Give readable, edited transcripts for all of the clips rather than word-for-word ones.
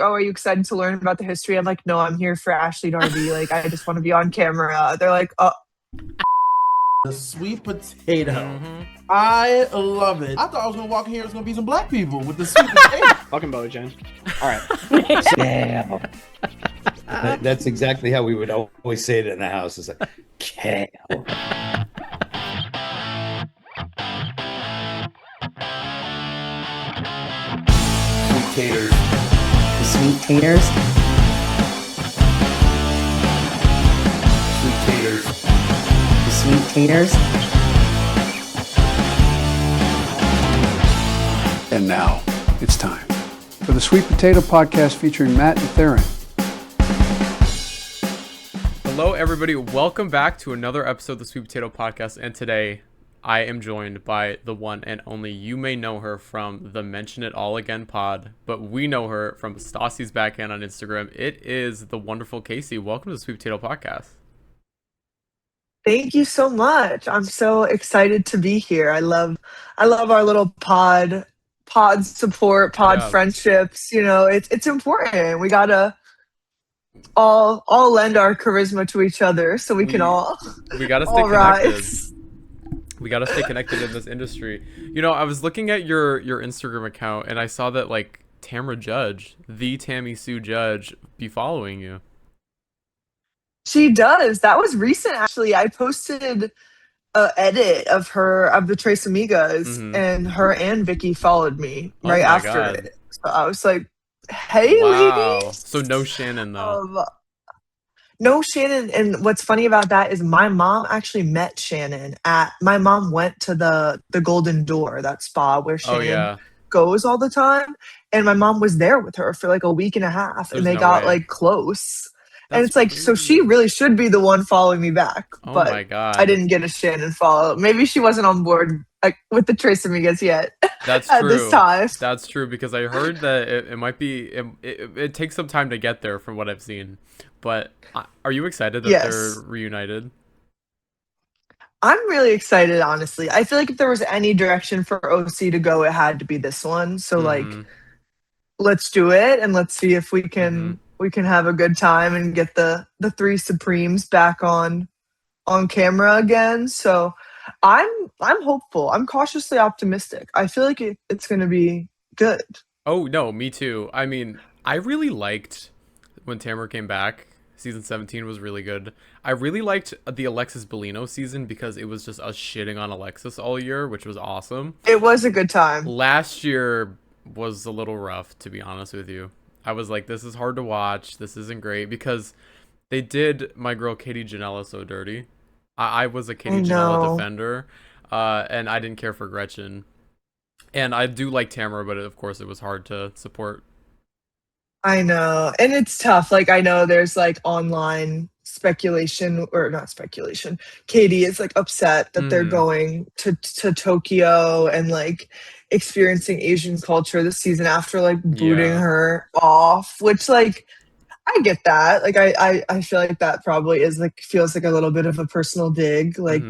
oh, are you excited to learn about the history? I'm like, no, I'm here for Ashley Darby. Like, I just want to be on camera. They're like, oh. The sweet potato. I love it. I thought I was gonna walk in here, there's gonna be some black people with the sweet potato. Fucking Bojan. All right. Damn. That's exactly how we would always say it in the house. It's like, kale. Sweet taters. The sweet taters. Sweet taters. The sweet taters. And now, it's time for the Sweet Potato Podcast featuring Matt and Theron. Hello, everybody. Welcome back to another episode of the Sweet Potato Podcast. And today, I am joined by the one and only. You may know her from the Mention It All Again pod, but we know her from Stassi's Backhand on Instagram. It is the wonderful Casey. Welcome to the Sweet Potato Podcast. Thank you so much. I'm so excited to be here. I love our little pod support, friendships. You know, it's important. We gotta all lend our charisma to each other so we can all we gotta stay connected. Rise. We gotta stay connected in this industry. You know, I was looking at your Instagram account and I saw that like Tamra Judge, the Tammy Sue Judge, be following you. She does. That was recent, actually. I posted a edit of the Tres Amigas, and her and Vicky followed me right after it. So I was like, "Hey, ladies!" So no Shannon though. No Shannon. And what's funny about that is my mom actually met Shannon my mom went to the Golden Door, that spa where Shannon goes all the time, and my mom was there with her for like a week and a half, and they got like close. And it's like, so she really should be the one following me back. But my God. I didn't get a Shannon follow. Maybe she wasn't on board with the Tres Amigas yet. That's at true. This time. That's true, because I heard that it might be, it takes some time to get there from what I've seen. But are you excited that they're reunited? I'm really excited, honestly. I feel like if there was any direction for OC to go, it had to be this one. So like, let's do it and let's see if we can have a good time and get the three Supremes back on camera again. So I'm hopeful. I'm cautiously optimistic. I feel like it's going to be good. Oh, no, me too. I mean, I really liked when Tamara came back. Season 17 was really good. I really liked the Alexis Bellino season because it was just us shitting on Alexis all year, which was awesome. It was a good time. Last year was a little rough, to be honest with you. I was like, this is hard to watch. This isn't great because they did my girl Katie Janela so dirty. I was a Katie Janela defender, and I didn't care for Gretchen. And I do like Tamara, but of course it was hard to support. I know. And it's tough. Like, I know there's like online speculation, or not speculation. Katie is like upset that they're going to Tokyo and like experiencing Asian culture this season after like booting her off, which like I get that. Like I feel like that probably is like feels like a little bit of a personal dig. Like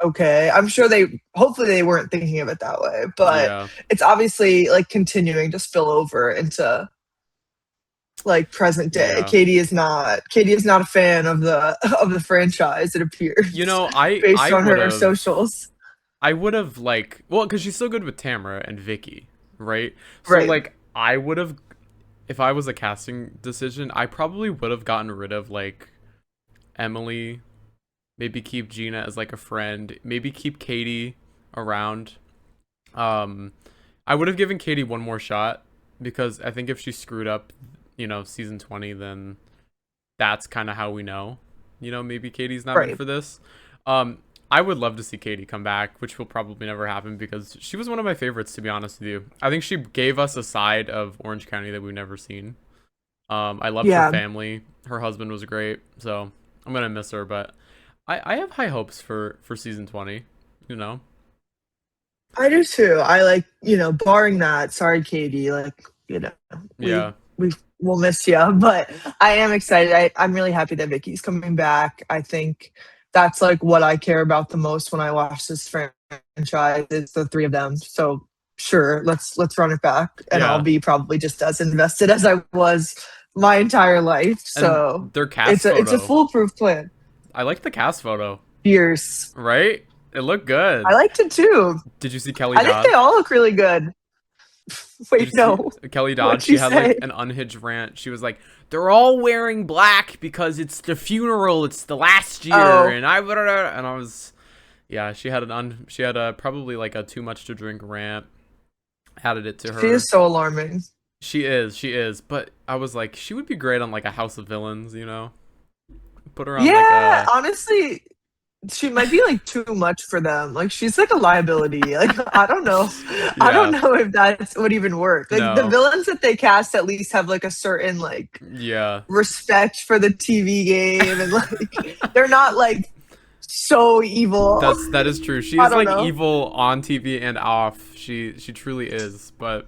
okay. I'm sure hopefully they weren't thinking of it that way, but it's obviously like continuing to spill over into like present day. Katie is not a fan of the franchise, it appears. You know, based on her socials. I would have like, well, because she's so good with Tamara and Vicky, right? So like I would have, if I was a casting decision, I probably would have gotten rid of like Emily, maybe keep Gina as like a friend, maybe keep Katie around. I would have given Katie one more shot because I think if she screwed up, you know, season 20, then that's kind of how we know, you know, maybe Katie's not meant for this. I would love to see Katie come back, which will probably never happen because she was one of my favorites, to be honest with you. I think she gave us a side of Orange County that we've never seen. I loved her family. Her husband was great, so I'm going to miss her, but I have high hopes for season 20, you know? I do too. I like, you know, barring that, sorry, Katie, like, you know, we'll miss you, but I am excited. I'm really happy that Vicky's coming back. I think that's like what I care about the most when I watch this franchise is the three of them. So sure, let's run it back, and Yeah. I'll be probably just as invested as I was my entire life. So And their cast it's a photo. foolproof plan. I like the cast photo. Fierce. Right? It looked good. I liked it too. Did you see Kelly I think Dodd? they all look really good. Wait, Did you no. see Kelly Dodd, What'd she she had say? like an unhinged rant. She was like, "They're all wearing black because it's the funeral. It's the last year." Oh. And I was, yeah. She had a probably like a too much to drink rant. Added it to her. She is so alarming. She is. But I was like, she would be great on like a House of Villains, you know? Put her on Yeah, like a. honestly, she might be like too much for them. Like she's like a liability. Like I don't know. I don't know if that would even work. Like the No. villains that they cast at least have like a certain like Yeah. respect for the TV game, and like they're not like so evil. That is true. She I is don't like know. evil on TV and off. She truly is. But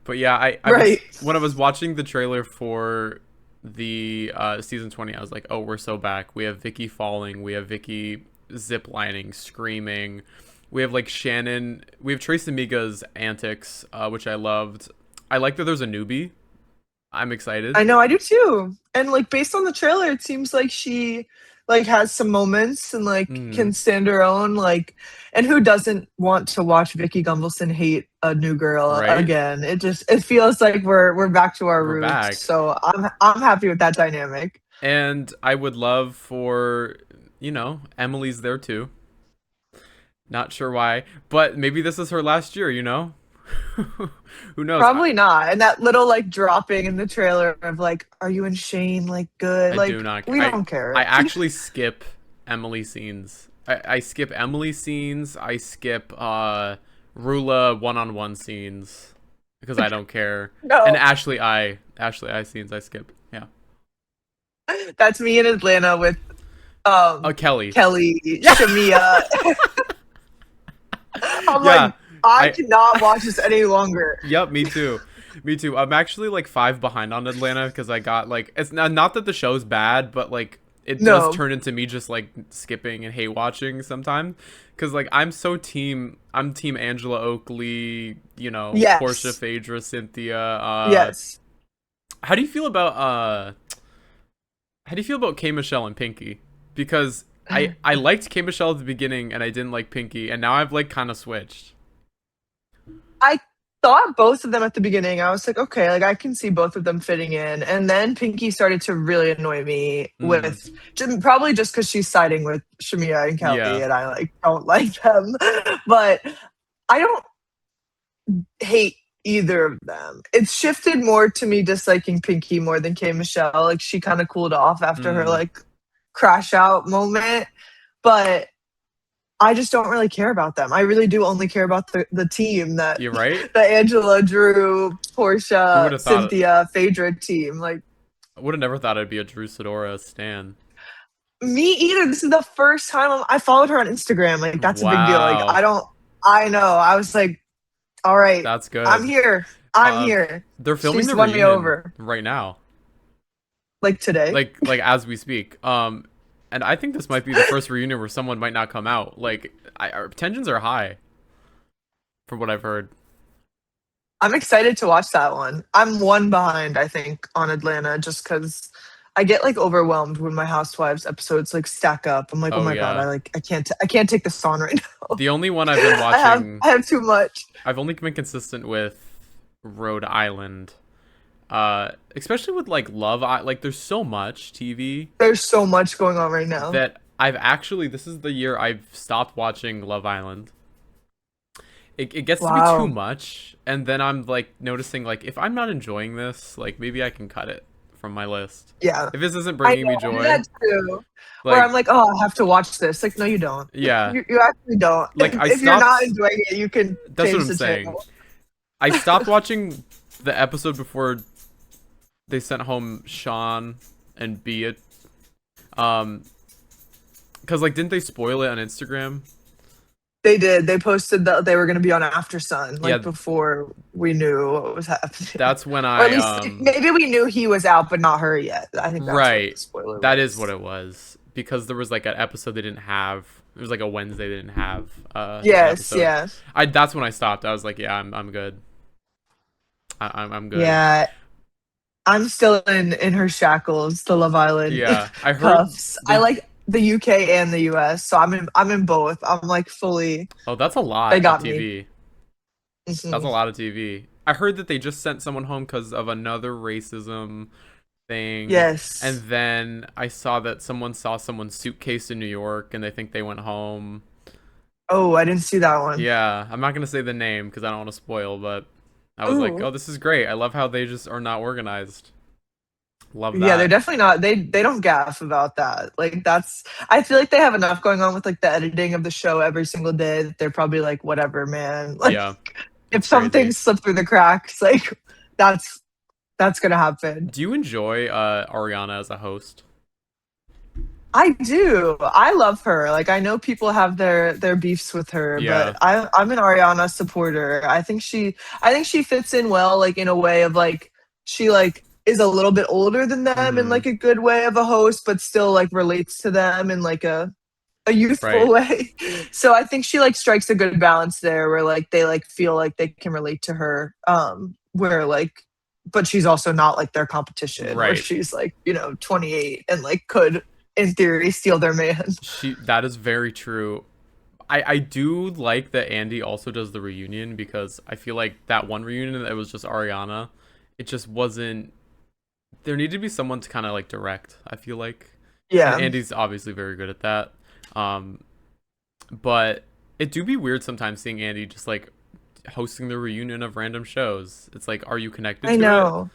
yeah, I Right. when I was watching the trailer for the season 20, I was like, oh, we're so back. We have Vicky falling. We have Vicky ziplining, screaming. We have like Shannon. We have Trace Amiga's antics, which I loved. I like that there's a newbie. I'm excited. I know, I do too. And like based on the trailer, it seems like she like has some moments and like can stand her own. Like, and who doesn't want to watch Vicky Gunvalson hate a new girl again? It feels like we're back to our roots. Back. So I'm happy with that dynamic. And I would love for, Emily's there too. Not sure why, but maybe this is her last year, Who knows? Probably not. And that little like dropping in the trailer of like, are you and Shane like good? I Like do not. we don't care. I actually skip Emily scenes. I skip Emily scenes. I skip Rula one-on-one scenes because I don't care. No. And Ashley I scenes I skip. Yeah. That's me in Atlanta with Kelly. Shamia. I'm like, I cannot watch this any longer. Yep, me too. Me too. I'm actually like 5 behind on Atlanta because I got like, it's not that the show's bad, but like it does turn into me just like skipping and hate watching sometimes. Because like I'm team Angela Oakley, Yes. Portia, Phaedra, Cynthia. Yes. How do you feel about K Michelle and Pinky? Because I liked K Michelle at the beginning and I didn't like Pinky, and now I've like kind of switched. I thought both of them at the beginning. I was like, okay, like I can see both of them fitting in. And then Pinky started to really annoy me with probably just because she's siding with Shamia and Kelly, and I like don't like them. But I don't hate either of them. It's shifted more to me disliking Pinky more than K Michelle. Like she kind of cooled off after her like crash out moment. But I just don't really care about them. I really do only care about the team that You're right. the Angela, Drew, Portia, Cynthia, Phaedra team. Like, I would have never thought I'd be a Drew Sidora stan. Me either. This is the first time I followed her on Instagram. Like that's a big deal. Like I know. I was like, all right, that's good. I'm here. I'm here. They're filming She's the won me reunion over right now. Like today. Like as we speak. And I think this might be the first reunion where someone might not come out. Like, our tensions are high, from what I've heard. I'm excited to watch that one. I'm one behind, I think, on Atlanta, just because I get like overwhelmed when my Housewives episodes like stack up. I'm like, oh my god, I can't take this on right now. The only one I've been watching, I have too much. I've only been consistent with Rhode Island. Especially with like like there's so much TV. There's so much going on right now that this is the year I've stopped watching Love Island. It gets to be too much, and then I'm like noticing like if I'm not enjoying this, like maybe I can cut it from my list. Yeah. If this isn't bringing me joy. That too. Like, where I'm like, oh, I have to watch this. Like, no, you don't. Yeah. You actually don't. Like if you're not enjoying it, you can. That's change what I'm saying. channel. I stopped watching the episode before they sent home Sean and Beat. Because like, didn't they spoil it on Instagram? They did. They posted that they were going to be on After Sun, like before we knew what was happening. That's when or at least maybe we knew he was out, but not her yet. I think that's what the spoiler That was. is what it was. because there was like an episode they didn't have. It was like a Wednesday they didn't have. Yes, yeah, That's when I stopped. I was like, yeah, I'm good. I'm good. yeah. I'm still in her shackles, the Love Island. Yeah, I heard. Cuffs. I like the UK and the US, so I'm in both. I'm like fully. Oh, that's a lot. They got of TV. Mhm. That's a lot of TV. I heard that they just sent someone home because of another racism thing. Yes. And then I saw that someone saw someone's suitcase in New York and they think they went home. Oh, I didn't see that one. Yeah, I'm not gonna say the name because I don't want to spoil, but I was like, Ooh. oh, this is great. I love how they just are not organized. Love that. Yeah, they're definitely not. They don't gaff about that. Like that's. I feel like they have enough going on with like the editing of the show every single day that they're probably like, whatever, man. Like, Yeah. if some things slip through the cracks, like that's gonna happen. Do you enjoy Ariana as a host? I do. I love her. Like I know people have their beefs with her, Yeah. but I'm an Ariana supporter. I think she fits in well, like in a way of like she like is a little bit older than them in like a good way of a host, but still like relates to them in like a youthful way. So I think she like strikes a good balance there where like they like feel like they can relate to her. Where like but she's also not like their competition. Where she's like, 28 and like could in theory steal their man. That is very true. I do like that Andy also does the reunion because I feel like that one reunion that was just Ariana, it just wasn't. There needed to be someone to kind of like direct. I feel like, yeah, and Andy's obviously very good at that. But it do be weird sometimes seeing Andy just like hosting the reunion of random shows. It's like, are you connected to it?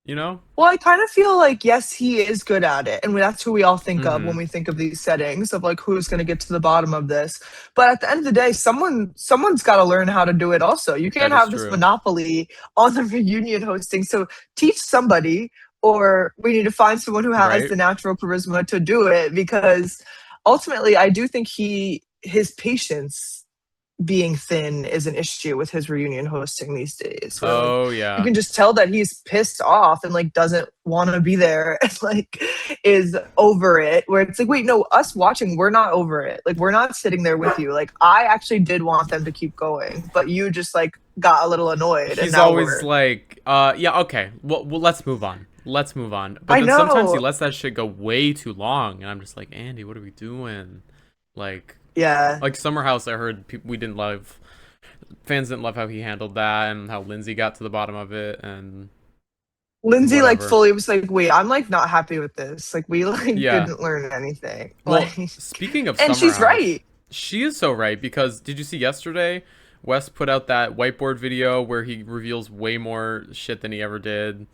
You know? Well, I kind of feel like, yes, he is good at it. And that's who we all think of when we think of these settings of like, who's going to get to the bottom of this. But at the end of the day, someone's got to learn how to do it also. You can't have this monopoly on the reunion hosting. So teach somebody, or we need to find someone who has the natural charisma to do it. Because ultimately, I do think his patience being thin is an issue with his reunion hosting these days. Oh yeah, you can just tell that he's pissed off and like doesn't want to be there and like is over it, where it's like, wait, no, us watching, we're not over it. Like we're not sitting there with you. Like I actually did want them to keep going, but you just like got a little annoyed. He's always like yeah, okay, well let's move on, but then sometimes he lets that shit go way too long and I'm just like, Andy, what are we doing? Like, yeah, like Summer House, I heard fans didn't love how he handled that and how Lindsay got to the bottom of it, and Lindsay like fully was like, wait, I'm like not happy with this. Like we like didn't learn anything. Well, like, speaking of and Summer she's House, right. She is so right, because did you see yesterday Wes put out that whiteboard video where he reveals way more shit than he ever did?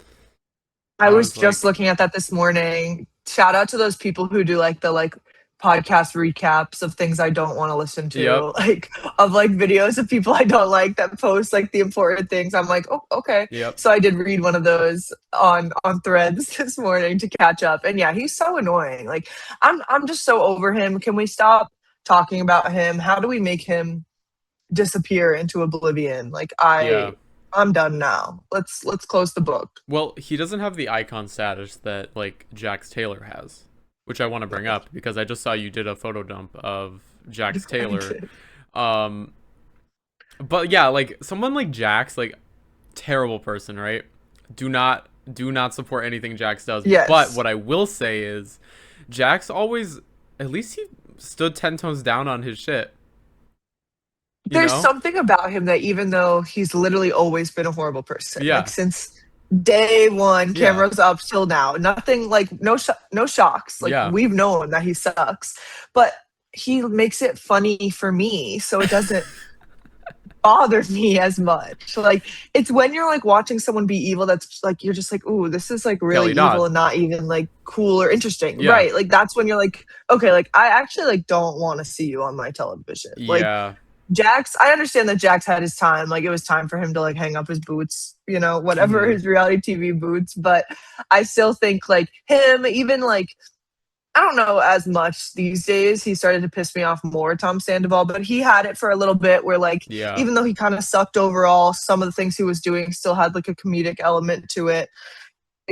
I was just looking at that this morning. Shout out to those people who do like the like podcast recaps of things I don't want to listen to, like of like videos of people I don't like that post like the important things. I'm like, oh, okay. So I did read one of those on Threads this morning to catch up, and yeah, he's so annoying. Like I'm just so over him. Can we stop talking about him? How do we make him disappear into oblivion? Like I'm done now. Let's close the book. Well, he doesn't have the icon status that like Jax Taylor has, which I want to bring up because I just saw you did a photo dump of Jax Taylor. But yeah, like someone like Jax, like terrible person, right? Do not support anything Jax does. But what I will say is Jax always, at least he stood 10 toes down on his shit. There's something about him that even though he's literally always been a horrible person, like since day one, cameras up till now, nothing like no shocks. Like we've known that he sucks, but he makes it funny for me, so it doesn't bother me as much. Like it's when you're like watching someone be evil that's like you're just like, ooh, this is like really evil and not even like cool or interesting, right? Like that's when you're like, okay, like I actually like don't want to see you on my television. Like Jax, I understand that Jax had his time. Like it was time for him to like hang up his boots, whatever his reality TV boots. But I still think like him, even like, I don't know as much these days. He started to piss me off more, Tom Sandoval, but he had it for a little bit where like, even though he kind of sucked overall, some of the things he was doing still had like a comedic element to it.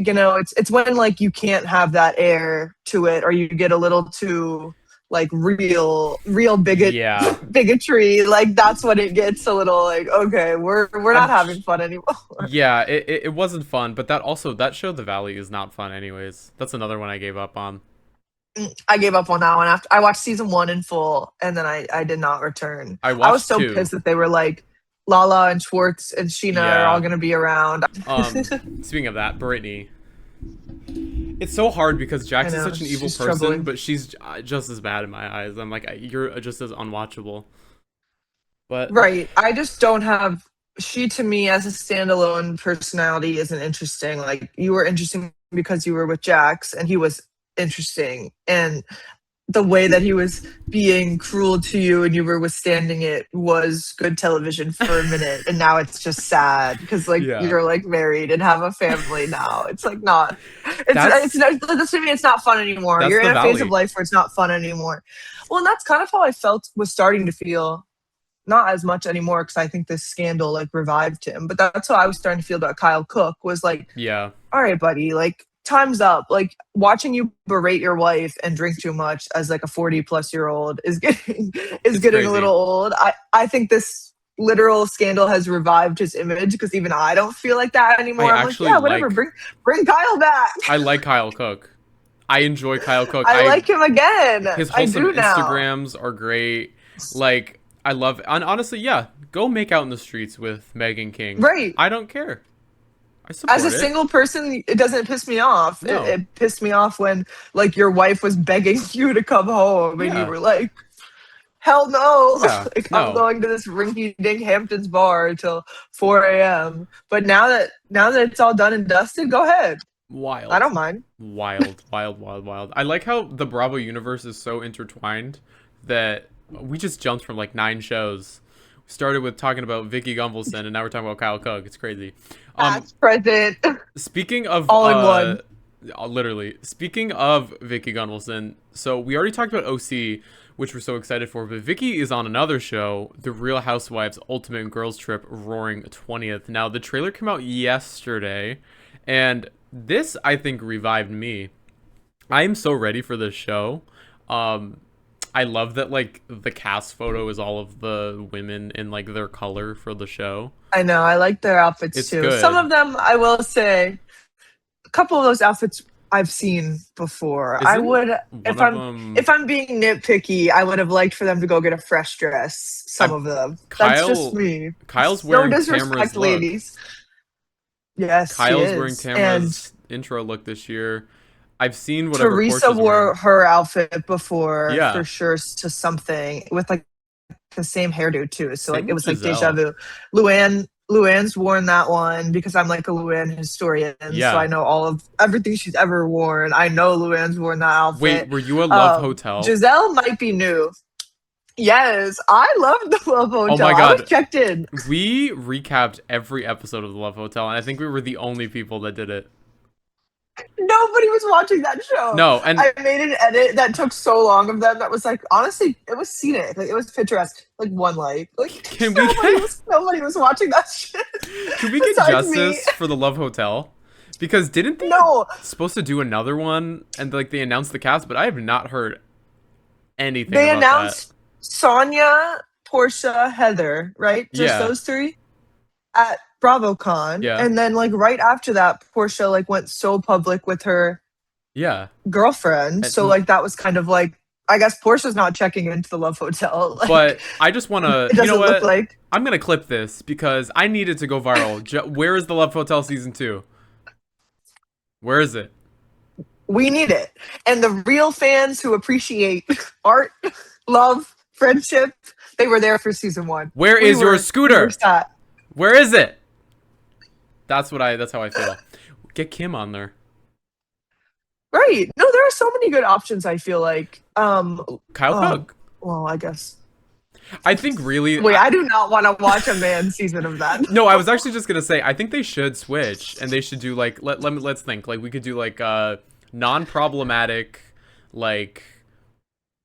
you know, it's when like you can't have that air to it, or you get a little too like real Yeah. bigotry. Like that's when it gets a little like, okay, we're not having fun anymore. Yeah, it wasn't fun, but that show The Valley is not fun anyways. That's another one I gave up on. I gave up on that one after I watched season 1 in full, and then I did not return. I was watched so 2. pissed that they were like, Lala and Schwartz and Sheena are Yeah. all gonna be around. Speaking of that, Brittany. It's so hard because Jax is such an evil she's person, troubling. but she's just as bad in my eyes. I'm like, you're just as unwatchable. But Right. I just don't have she to me as a standalone personality isn't interesting. Like you were interesting because you were with Jax and he was interesting. And the way that he was being cruel to you and you were withstanding it was good television for a minute. And now it's just sad because like Yeah. you're like married and have a family now. It's like not That's- to me it's not fun anymore. That's You're in The a phase Valley. of life where it's not fun anymore. Well, and that's kind of how I was starting to feel. Not as much anymore because I think this scandal like revived him. But that's how I was starting to feel about Kyle Cook was like, yeah. all right, buddy, like time's up. Like watching you berate your wife and drink too much as like a 40-plus-year-old is getting crazy. a little old. I think this literal scandal has revived his image because even I don't feel like that anymore. I'm like, actually yeah, whatever, bring Kyle back. I like Kyle Cook. I enjoy Kyle Cook. I like him again. His I wholesome do now. Instagrams are great. Like, I love, and honestly, yeah, go make out in the streets with Meghan King. Right. I don't care. I support As a it. single person, it doesn't piss me off. No. It pissed me off when like your wife was begging you to come home and Yeah. you were like, hell no. Yeah, Like, no. I'm going to this rinky-dink Hamptons bar until 4 a.m. But now that it's all done and dusted, go ahead. Wild. I don't mind. Wild. I like how the Bravo universe is so intertwined that we just jumped from like 9 shows. We started with talking about Vicky Gunvalson, and now we're talking about Kyle Cook. It's crazy. Past, present. Speaking of All in one. Literally. Speaking of Vicky Gunvalson, so we already talked about OC, which we're so excited for, but Vicky is on another show, The Real Housewives Ultimate Girls Trip Roaring 20th. Now, the trailer came out yesterday, and this, I think, revived me. I am so ready for this show. I love that, like, the cast photo is all of the women in, like, their color for the show. I know. I like their outfits It's too. good. Some of them, I will say, a couple of those outfits I've seen before. I Isn't would, one if I'm being nitpicky, I would have liked for them to go get a fresh dress. Some of them. That's just me. Kyle's wearing no Tamara's disrespect, look. ladies. Yes, Kyle's she is. wearing Tamara's intro look this year. I've seen And whatever Teresa Portia's wore wearing. her outfit before, Yeah. for sure, to something with like the same hairdo too. So like Same it was with like Giselle. deja vu. Luann's worn that one because I'm like a Luann historian, Yeah. so I know all of everything she's ever worn. I know Luann's worn that outfit. Wait, were you a Love Hotel? Giselle might be new. Yes, I love the Love Hotel. Oh my I God. was checked in. We recapped every episode of the Love Hotel, and I think we were the only people that did it. Nobody was watching that show. No, and I made an edit that took so long of them that was like, honestly, it was scenic. Like it was picturesque. Like one like Can we nobody was watching that shit. can we get Besides me. justice for the Love Hotel? Because didn't they No. supposed to do another one, and like they announced the cast, but I have not heard anything. They about announced Sonia, Portia, Heather, right? Just Yeah. those 3 at BravoCon. Yeah. And then like right after that, Portia like went so public with her that. Yeah, girlfriend. And- So like that was kind of like, I guess Portia's not checking into the Love Hotel. Like, but I just want to. it You doesn't know what? look like. I'm gonna clip this because I need it to go viral. Where is the Love Hotel season 2? Where is it? We need it. And the real fans who appreciate art, love, friendship, they were there for season 1. Where is your scooter? Sat. Where is it? That's how I feel. Get Kim on there. Right. No, there are so many good options, I feel like. Kyle Cook. Well, I guess. I think really. Wait, I do not want to watch a man season of that. No, I was actually just gonna say I think they should switch and they should do like let's think like we could do like non-problematic like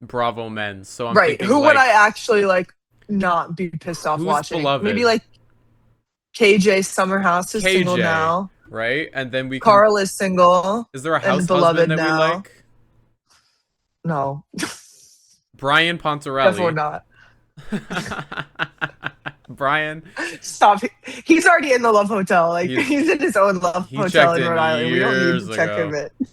Bravo men. So I'm Right. thinking, Who like, would I actually like not be pissed off Who's watching? beloved? Maybe like KJ Summerhouse is KJ. single now. right? And then we can. Carl is single. Is there a and house beloved husband that we now. like? No, Brian definitely Pontarelli. not. Brian. Stop. He's already in the Love Hotel. Like He's- he's in his own Love he Hotel checked in in Rhode Island. We don't need years to check ago. him in.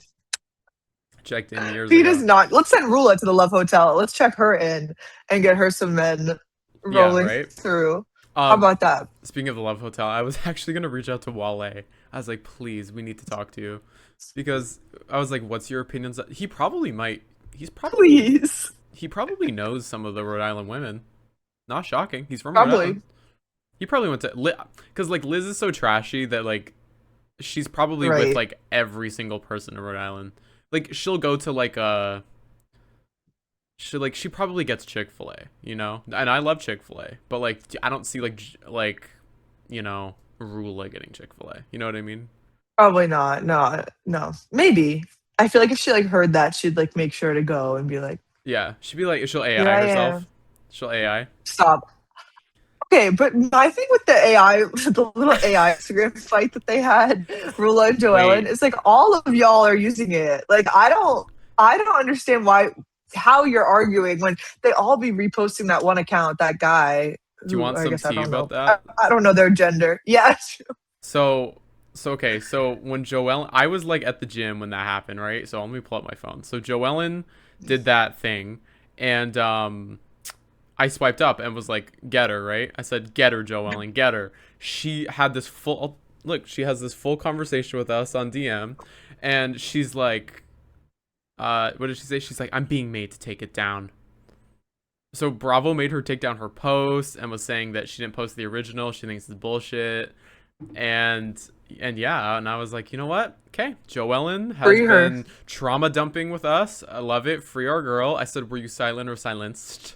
Checked in years He ago. does not. Let's send Rula to the Love Hotel. Let's check her in and get her some men rolling right? through. How about that? Speaking of the Love Hotel, I was actually gonna reach out to Wale. I was like, please, we need to talk to you, because I was like, what's your opinions? He probably might. Please. He probably knows some of the Rhode Island women. Not shocking. He's from Rhode Probably. Island. He probably went to because like Liz is so trashy that like she's probably with Right. like every single person in Rhode Island. Like she'll go to like she probably gets Chick-fil-A, you know? And I love Chick-fil-A, but like I don't see like you know, Rula getting Chick-fil-A. You know what I mean? Probably not. No. Maybe. I feel like if she like heard that, she'd like make sure to go and be like, Yeah, she'd be like she'll AI Here I herself. am. She'll AI. stop. Okay, but my thing with the AI, the little AI Instagram fight that they had, Rula and Joellen, Wait. is like all of y'all are using it. Like I don't understand how you're arguing when they all be reposting that one account, that guy. Do you want some tea about that? I don't know their gender. Yeah. So okay, so when Joellen, I was like at the gym when that happened, right? So let me pull up my phone. So Joellen did that thing, and I swiped up and was like, get her, right? I said, get her, Joellen, get her. She had this she has this full conversation with us on DM, and she's like, what did she say? She's like, I'm being made to take it down. So Bravo made her take down her post and was saying that she didn't post the original. She thinks it's bullshit. And yeah, and I was like, you know what? Okay, Joellen has Free her. been trauma dumping with us. I love it. Free our girl. I said, were you silent or silenced?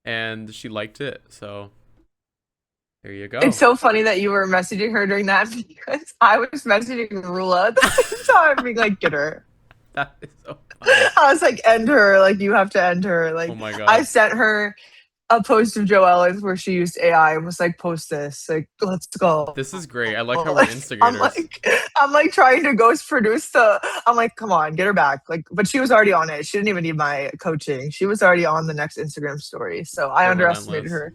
And she liked it. So there you go. It's so funny that you were messaging her during that because I was messaging Rula at the same time, being like, get her. That is so funny. I was like, end her. Like, you have to end her. Like, Oh my god. I sent her a post of Joellen's where she used AI and was like, post this. Like, let's go. This is great. I like how we're instigators. I'm like trying to ghost produce I'm like, come on, get her back. Like, but she was already on it. She didn't even need my coaching. She was already on the next Instagram story. So I They're underestimated relentless. her.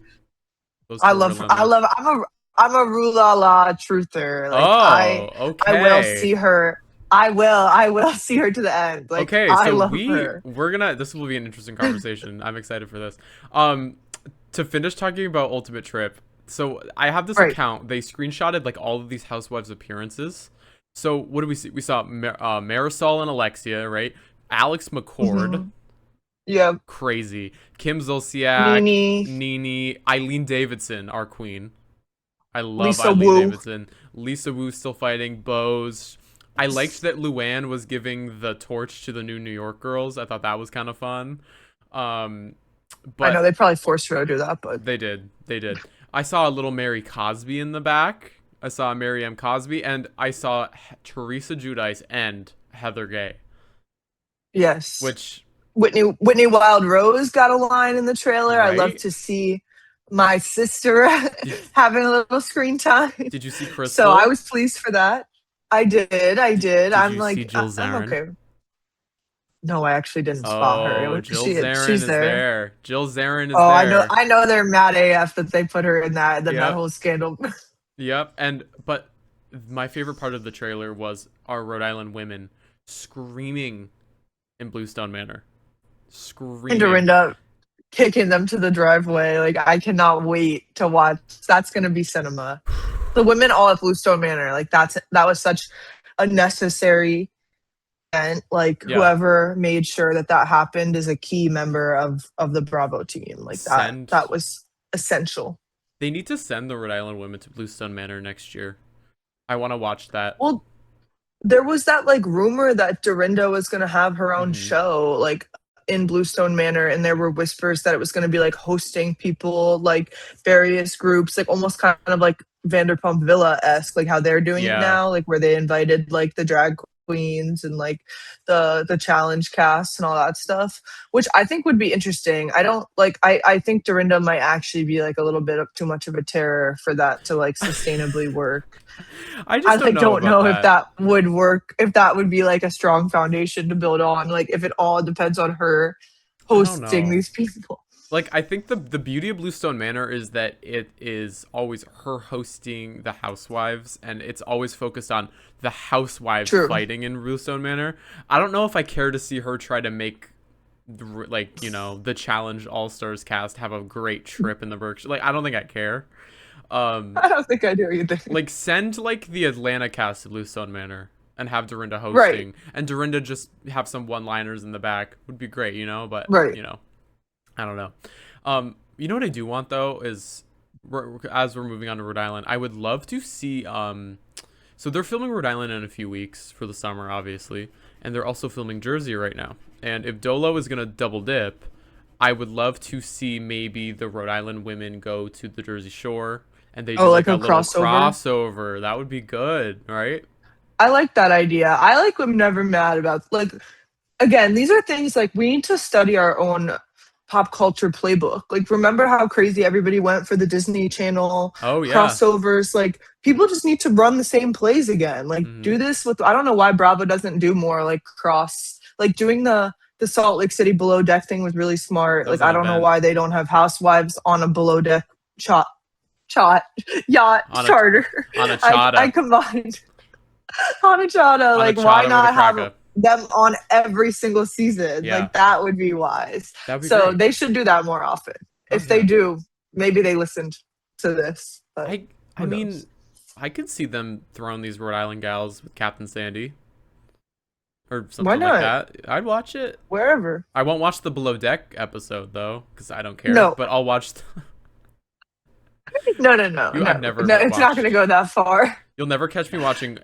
Those I two are love her. relentless. I'm a RULA-LA truther. Like, okay. I will see her. I will see her to the end. Like, Okay, I so love her. this will be an interesting conversation. I'm excited for this. To finish talking about Ultimate Trip, so I have this Right. account. They screenshotted like all of these Housewives appearances. So what do we see? We saw Marisol and Alexia, right? Alex McCord, Mhm. Yeah. crazy. Kim Zolciak, Nene. Nene, Eileen Davidson, our queen. I love Lisa Eileen Wu. Davidson. Lisa Wu still fighting. Bose. I liked that Luann was giving the torch to the new New York girls. I thought that was kind of fun. But I know they probably forced her to do that, but they did. I saw a little Mary Cosby in the back. I saw Mary M. Cosby, and I saw Teresa Giudice and Heather Gay. yes. Which Whitney Wild Rose got a line in the trailer. I love Right? to see my sister having a little screen time. did you see Crystal? So I was pleased for that. I did. Did I'm you like, see Jill I'm Zarin? okay. No, I actually didn't spot her. Oh, Jill She's Zarin is there. Jill Zarin is Oh, there. I know they're mad AF that they put her in that. Then Yep. that whole scandal. Yep, but my favorite part of the trailer was our Rhode Island women screaming in Bluestone Manor. And Screaming. Dorinda kicking them to the driveway. Like, I cannot wait to watch. That's gonna be cinema. The women all at Bluestone Manor. Like, that was such a necessary event. Like, Yeah. whoever made sure that happened is a key member of the Bravo team. Like, that was essential. They need to send the Rhode Island women to Bluestone Manor next year. I want to watch that. Well, there was that like rumor that Dorinda was gonna have her own Mhm. show, like in Bluestone Manor, and there were whispers that it was gonna be like hosting people, like various groups, like almost kind of like Vanderpump Villa-esque, like how they're doing Yeah. it now, like where they invited like the drag queens and like the challenge cast and all that stuff, which I think would be interesting. I don't like I think Dorinda might actually be like a little bit of too much of a terror for that to like sustainably work. I just I don't don't know about if that would work, if that would be like a strong foundation to build on, like if it all depends on her I don't hosting know. these people. Like, I think the beauty of Bluestone Manor is that it is always her hosting the Housewives, and it's always focused on the Housewives True. fighting in Bluestone Manor. I don't know if I care to see her try to make, like, you know, the Challenge All-Stars cast have a great trip in the Berkshire. Like, I don't think I care. I don't think I do either. Like, send, like, the Atlanta cast to Bluestone Manor and have Dorinda hosting. Right. And Dorinda just have some one-liners in the back. Would be great, you know? But, Right. you know. I don't know. You know what I do want though is, as we're moving on to Rhode Island, I would love to see. So they're filming Rhode Island in a few weeks for the summer, obviously, and they're also filming Jersey right now. And if Dolo is gonna double dip, I would love to see maybe the Rhode Island women go to the Jersey Shore and they do like a little crossover. That would be good, right? I like that idea. I like I'm never mad about, like, again, these are things like we need to study our own pop culture playbook. Like, remember how crazy everybody went for the Disney Channel Oh yeah. crossovers? Like, people just need to run the same plays again. Like, do this with, I don't know why Bravo doesn't do more like like doing the Salt Lake City below deck thing was really smart. That was Like, I an don't know event. why they don't have Housewives on a below deck yacht On a- charter. on a chata. I combined on a chata. On a Like, chata why with a not have cracker. them on every single season? Yeah. Like, that would be wise. That'd be So great. they should do that more often. Oh, If they yeah. do, maybe they listened to this. But I who mean, knows? I could see them throwing these Rhode Island gals with Captain Sandy. Or something Why like not? that. I'd watch it. Wherever. I won't watch the Below Deck episode, though, because I don't care. No. But I'll watch... No. You have never No, it's not watched- going to go that far. You'll never catch me watching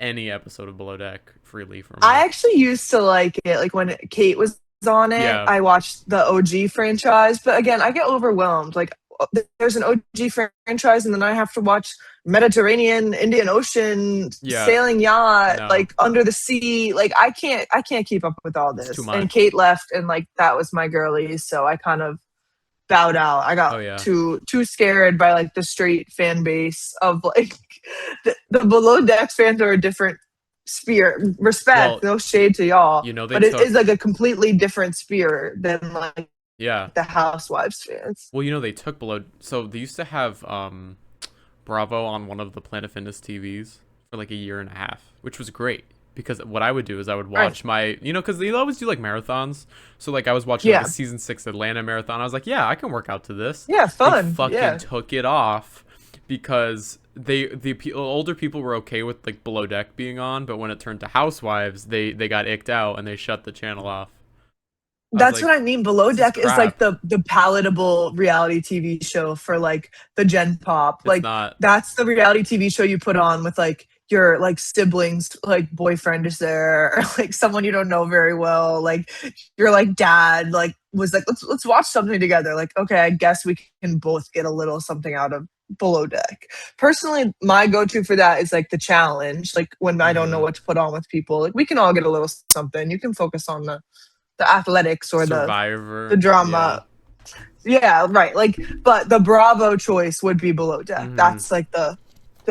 any episode of Below Deck freely from I actually used to like it. Like, when Kate was on it, Yeah. I watched the OG franchise. But again, I get overwhelmed. Like, there's an OG franchise, and then I have to watch Mediterranean, Indian Ocean, Yeah. sailing yacht, No. like under the sea. Like, I can't keep up with all It's this. too much. And Kate left, and like that was my girlies, so I kind of bowed out. I got Oh, yeah. too scared by like the straight fan base of like the Below Deck fans are a different sphere. Respect, Well, no shade to y'all. you know they but it took- is like a completely different sphere than like Yeah. the Housewives fans. Well, you know, they took Below... So they used to have Bravo on one of the Planet Fitness TVs for like a year and a half, which was great. Because what I would do is I would watch my... You know, because they always do like marathons. So like I was watching like, Yeah. a season 6 Atlanta marathon. I was like, yeah, I can work out to this. Yeah, fun. They fucking Yeah. took it off because older people were okay with like Below Deck being on, but when it turned to Housewives, they got icked out and they shut the channel off. That's what I mean. Below this is Deck is like crap. the palatable reality TV show for like the Gen Pop. It's Like, not. that's the reality TV show you put on with like your like siblings, like boyfriend is there, or like someone you don't know very well, like your like dad like was like, let's watch something together. Like, okay, I guess we can both get a little something out of Below Deck. Personally, my go-to for that is like the challenge. Like, when I don't know what to put on with people, like we can all get a little something. You can focus on the athletics or Survivor. the drama. Yeah, right. Like, but the Bravo choice would be Below Deck. That's like the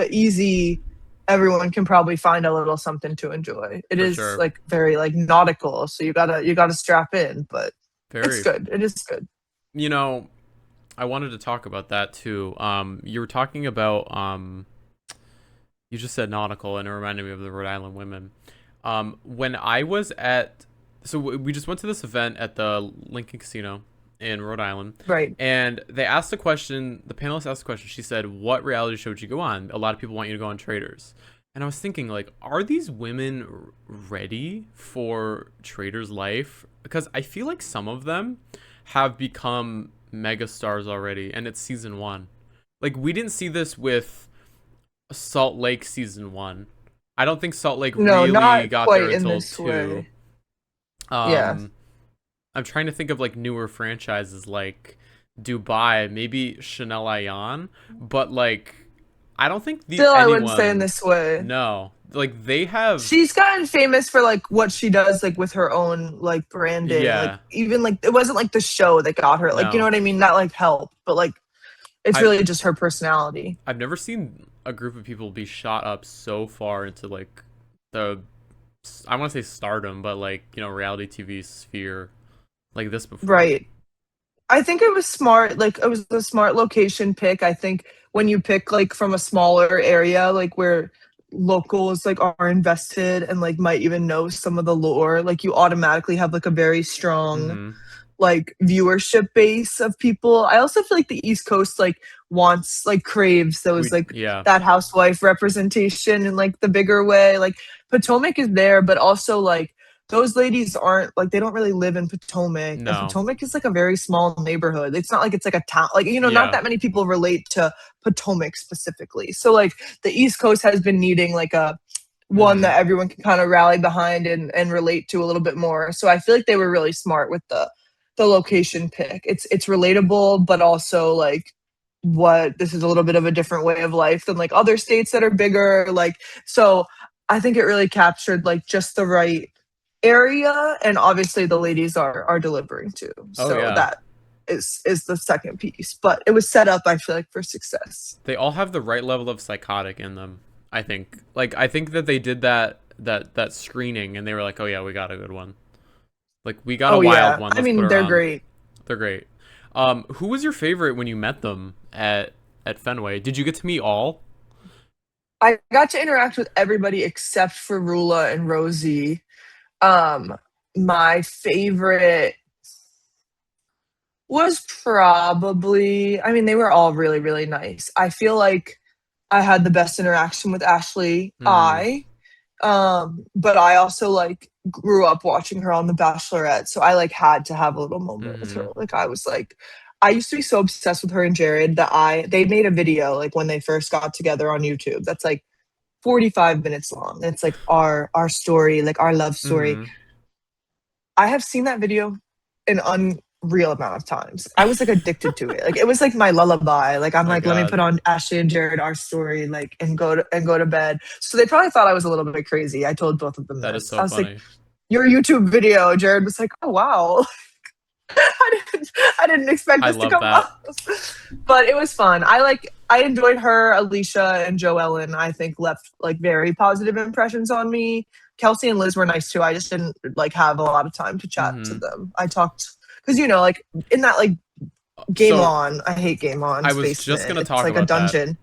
easy, everyone can probably find a little something to enjoy. It For is sure. like very like nautical, so you gotta strap in, but Very. it's good. It is good. You know, I wanted to talk about that too. You were talking about you just said nautical, and it reminded me of the Rhode Island women. When I was at, so we just went to this event at the Lincoln Casino in Rhode Island, Right. and they asked a question. The panelist asked a question. She said, "What reality show would you go on?" A lot of people want you to go on Traders. And I was thinking, like, are these women ready for Traders life? Because I feel like some of them have become mega stars already, and it's season 1. Like, we didn't see this with Salt Lake season 1. I don't think Salt Lake No, really not got quite there in until this 2. way. Yeah. I'm trying to think of like newer franchises like Dubai, maybe Chanel Ayan, but like I don't think Still, I wouldn't say in this way. No, like they have. She's gotten famous for like what she does like with her own like branding. Yeah. Like even like it wasn't like the show that got her. Like you know No. what I mean? Not like Help, but like it's really just her personality. I've never seen a group of people be shot up so far into like the, I want to say stardom, but like, you know, reality TV sphere like this before. Right. I think it was smart. Like it was a smart location pick. I think when you pick like from a smaller area, like where locals like are invested and like might even know some of the lore, like you automatically have like a very strong like viewership base of people. I also feel like the East Coast like wants like craves those like that housewife representation in like the bigger way. Like Potomac is there, but also like those ladies aren't like they don't really live in Potomac. No. And Potomac is like a very small neighborhood. It's not like it's like a town. Like, you know, not that many people relate to Potomac specifically. So like the East Coast has been needing like a one that everyone can kind of rally behind and relate to a little bit more. So I feel like they were really smart with the location pick. It's relatable, but also like this is a little bit of a different way of life than like other states that are bigger. Like, so I think it really captured like just the right area, and obviously the ladies are delivering too. So that is the second piece, but it was set up, I feel like, for success. They all have the right level of psychotic in them, I think. Like I think that they did that screening and they were like, oh yeah, we got a good one. Like we got a wild one. I mean, they're great. They're great. Who was your favorite when you met them at Fenway? Did you get to meet all? I got to interact with everybody except for Rula and Rosie. My favorite was probably, I mean, they were all really, really nice. I feel like I had the best interaction with Ashley. But I also like grew up watching her on The Bachelorette, so I like had to have a little moment with her. Like I was like, I used to be so obsessed with her and Jared that they made a video like when they first got together on YouTube. That's like 45 minutes long. It's like our story, like our love story. I have seen that video an unreal amount of times. I was like addicted to it. Like it was like my lullaby. Like I'm like, let me put on Ashley and Jared, our story, like and go to bed. So they probably thought I was a little bit crazy. I told both of them that this. Is so I was funny. Like, your YouTube video. Jared was like, oh wow. I didn't expect this to come up. But it was fun. I enjoyed her. Alicia and Joe Ellen, I think, left like very positive impressions on me. Kelsey and Liz were nice too. I just didn't like have a lot of time to chat to them. I talked because you know, like in that like Game On. I hate Game On. I was just gonna talk like about a dungeon.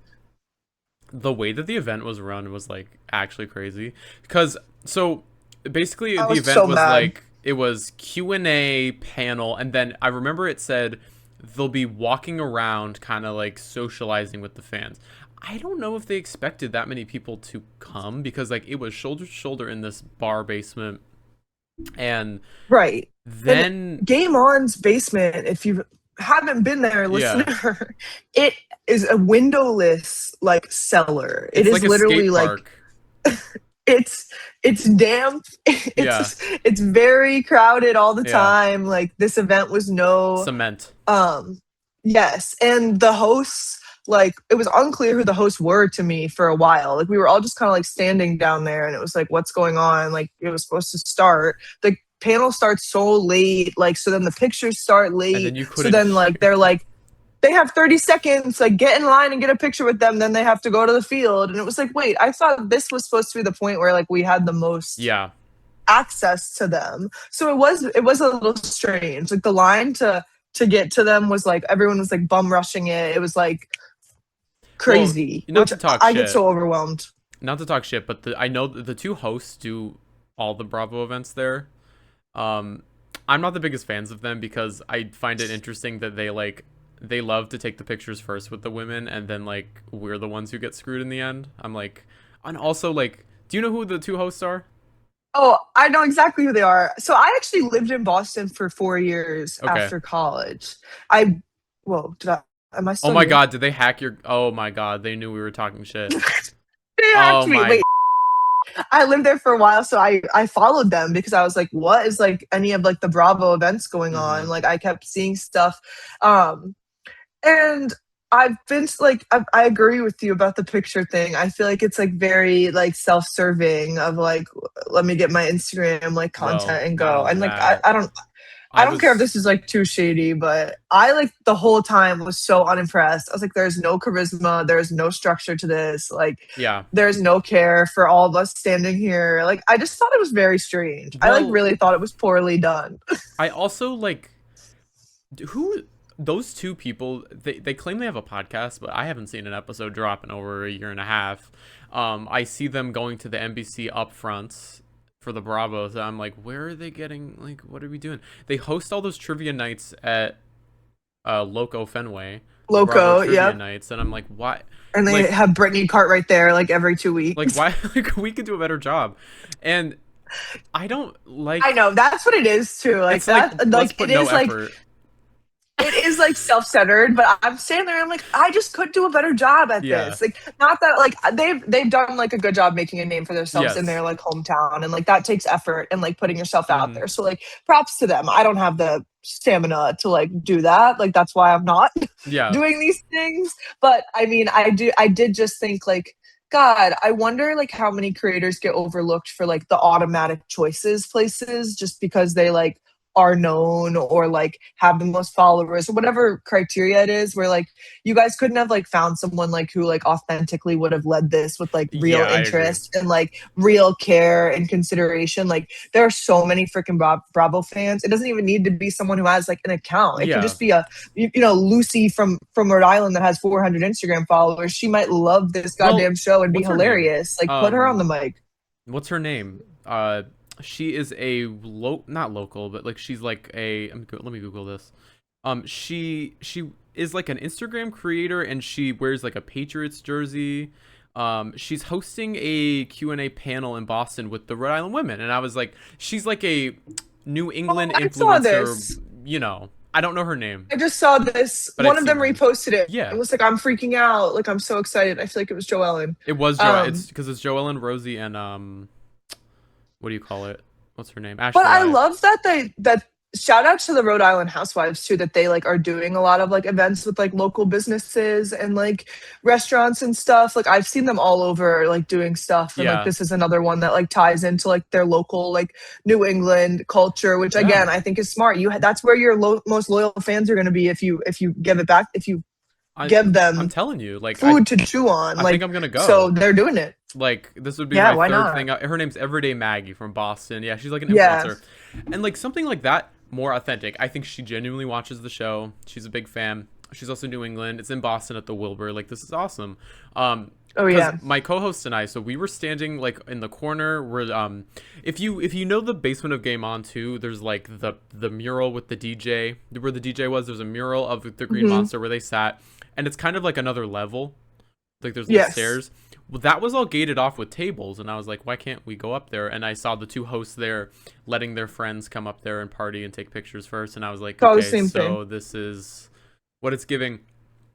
The way that the event was run was like actually crazy. Because so basically the event so was mad. like it was Q&A panel, and then I remember it said they'll be walking around kind of like socializing with the fans. I don't know if they expected that many people to come because like it was shoulder to shoulder in this bar basement. And then and Game On's basement, if you haven't been there, listener, it is a windowless like cellar. It is like literally like it's damp. It's very crowded all the time. Like this event was no cement. Yes, and the hosts, like it was unclear who the hosts were to me for a while. Like we were all just kind of like standing down there, and it was like, what's going on? Like it was supposed to start. The panel starts so late, like so then the pictures start late. So then like they're like, they have 30 seconds, like get in line and get a picture with them. Then they have to go to the field. And it was like, wait, I thought this was supposed to be the point where like we had the most access to them. So it was a little strange. Like the line to get to them was like, everyone was like bum rushing it. It was like crazy. Well, not to talk I shit. get so overwhelmed. Not to talk shit, but I know the two hosts do all the Bravo events there. I'm not the biggest fans of them because I find it interesting that they love to take the pictures first with the women, and then like we're the ones who get screwed in the end. I'm like, and also like, do you know who the two hosts are? Oh, I know exactly who they are. So I actually lived in Boston for 4 years after college. Am I still Oh my here? god, did they hack your? Oh my god, they knew we were talking shit. They hacked me. Wait. I lived there for a while, so I followed them because I was like, what is like any of like the Bravo events going on? Like I kept seeing stuff. And I've been like, I agree with you about the picture thing. I feel like it's like very like self-serving of like, let me get my Instagram like Well, content and not go. only And like, that, I don't care if this is like too shady, but I like the whole time was so unimpressed. I was like, there's no charisma, there's no structure to this. Like, yeah. there's no care for all of us standing here. Like, I just thought it was very strange. I like Well, really thought it was poorly done. I also like who those two people. They claim they have a podcast, but I haven't seen an episode drop in over a year and a half. I see them going to the NBC upfronts for the Bravos, and I'm like, where are they getting, like, what are we doing? They host all those trivia nights at Loco Fenway. Loco, trivia yeah. nights, and I'm like, why? And they like, have Brittany Cartwright there like every 2 weeks. like, why? Like, we could do a better job. And I don't like. I know that's what it is too. Like it's like, that, let's like put it no is like effort. it is like self-centered, but I'm standing there and I'm like, I just could do a better job at Yeah. this. Like, not that like they've done like a good job making a name for themselves in Yes. their like hometown, and like that takes effort and like putting yourself out there. So like props to them. I don't have the stamina to like do that. Like that's why I'm not Yeah. doing these things. But I mean, I did just think like, God, I wonder like how many creators get overlooked for like the automatic choices places just because they like are known or like have the most followers or whatever criteria it is, where like you guys couldn't have like found someone like who like authentically would have led this with like real Yeah, I interest and like real care and consideration. Like there are so many freaking Bravo fans. It doesn't even need to be someone who has like an account. It Yeah. can just be a you know, Lucy from Rhode Island that has 400 Instagram followers. She might love this goddamn show and be what's her name? hilarious. Like put her on the mic. What's her name? She is a not local, but like she's like a. Let me Google this. She is like an Instagram creator, and she wears like a Patriots jersey. She's hosting a Q&A panel in Boston with the Rhode Island women, and I was like, she's like a New England I saw influencer. this. You know, I don't know her name. I just saw this. But One I've of them seen her. reposted it. Yeah. It was like, I'm freaking out. Like, I'm so excited. I feel like it was Joellen. It was Joelle. It's because it's Joelle and Rosie and what do you call it? What's her name? Ashley. But I love that shout out to the Rhode Island Housewives too, that they like are doing a lot of like events with like local businesses and like restaurants and stuff. Like I've seen them all over like doing stuff, and Yeah. like this is another one that like ties into like their local like New England culture, which again I think is smart. That's where your most loyal fans are going to be if you give it back, if you give them I'm telling you, like food to chew on. I like think I'm gonna go. So they're doing it. Like this would be Yeah, my why third not? thing. Her name's Everyday Maggie from Boston. Yeah, she's like an Yeah. influencer, and like something like that, more authentic. I think she genuinely watches the show. She's a big fan. She's also New England. It's in Boston at the Wilbur. Like this is awesome. Oh yeah. My co-host and I, so we were standing like in the corner where if you know the basement of Game On 2, there's like the mural with the DJ where the DJ was. There's a mural of the Green Monster where they sat, and it's kind of like another level. Like there's little stairs. Well, that was all gated off with tables, and I was like, why can't we go up there? And I saw the two hosts there letting their friends come up there and party and take pictures first, and I was like, okay, so this is what it's giving.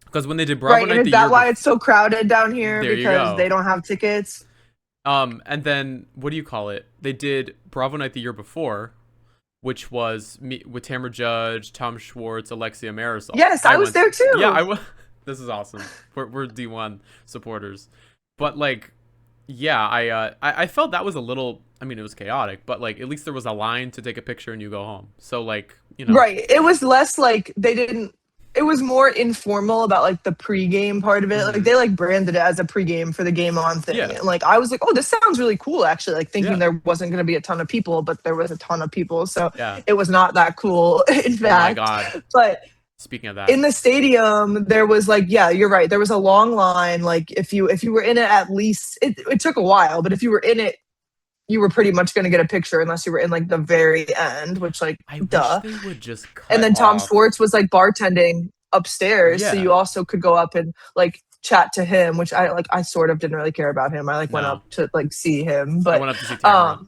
Because when they did Bravo Night, and is that why it's so crowded down here? There you because go. they don't have tickets. And then what do you call it? They did Bravo Night the year before, which was me with Tamra Judge, Tom Schwartz, Alexia Marisol. Yes, I was there too. Yeah, I was. This is awesome. We're D1 supporters, but like, yeah, I felt that was a little. I mean, it was chaotic, but like at least there was a line to take a picture and you go home. So like, you know, Right. It was less like they didn't. It was more informal about like the pregame part of it. Like they like branded it as a pregame for the Game On thing. Yeah. And like I was like, oh, this sounds really cool actually. Like thinking Yeah. there wasn't going to be a ton of people, but there was a ton of people. So Yeah. it was not that cool. In Oh fact, my God. but Speaking of that, in the stadium there was like, yeah, you're right. There was a long line. Like if you were in it, at least it took a while, but if you were in it, you were pretty much going to get a picture unless you were in like the very end, which like I duh. wish they would just cut And then Tom off. Schwartz was like bartending upstairs, so Yeah. you also could go up and like chat to him, which I sort of didn't really care about him. I like went No. up to like see him, I but went up to see Tamara.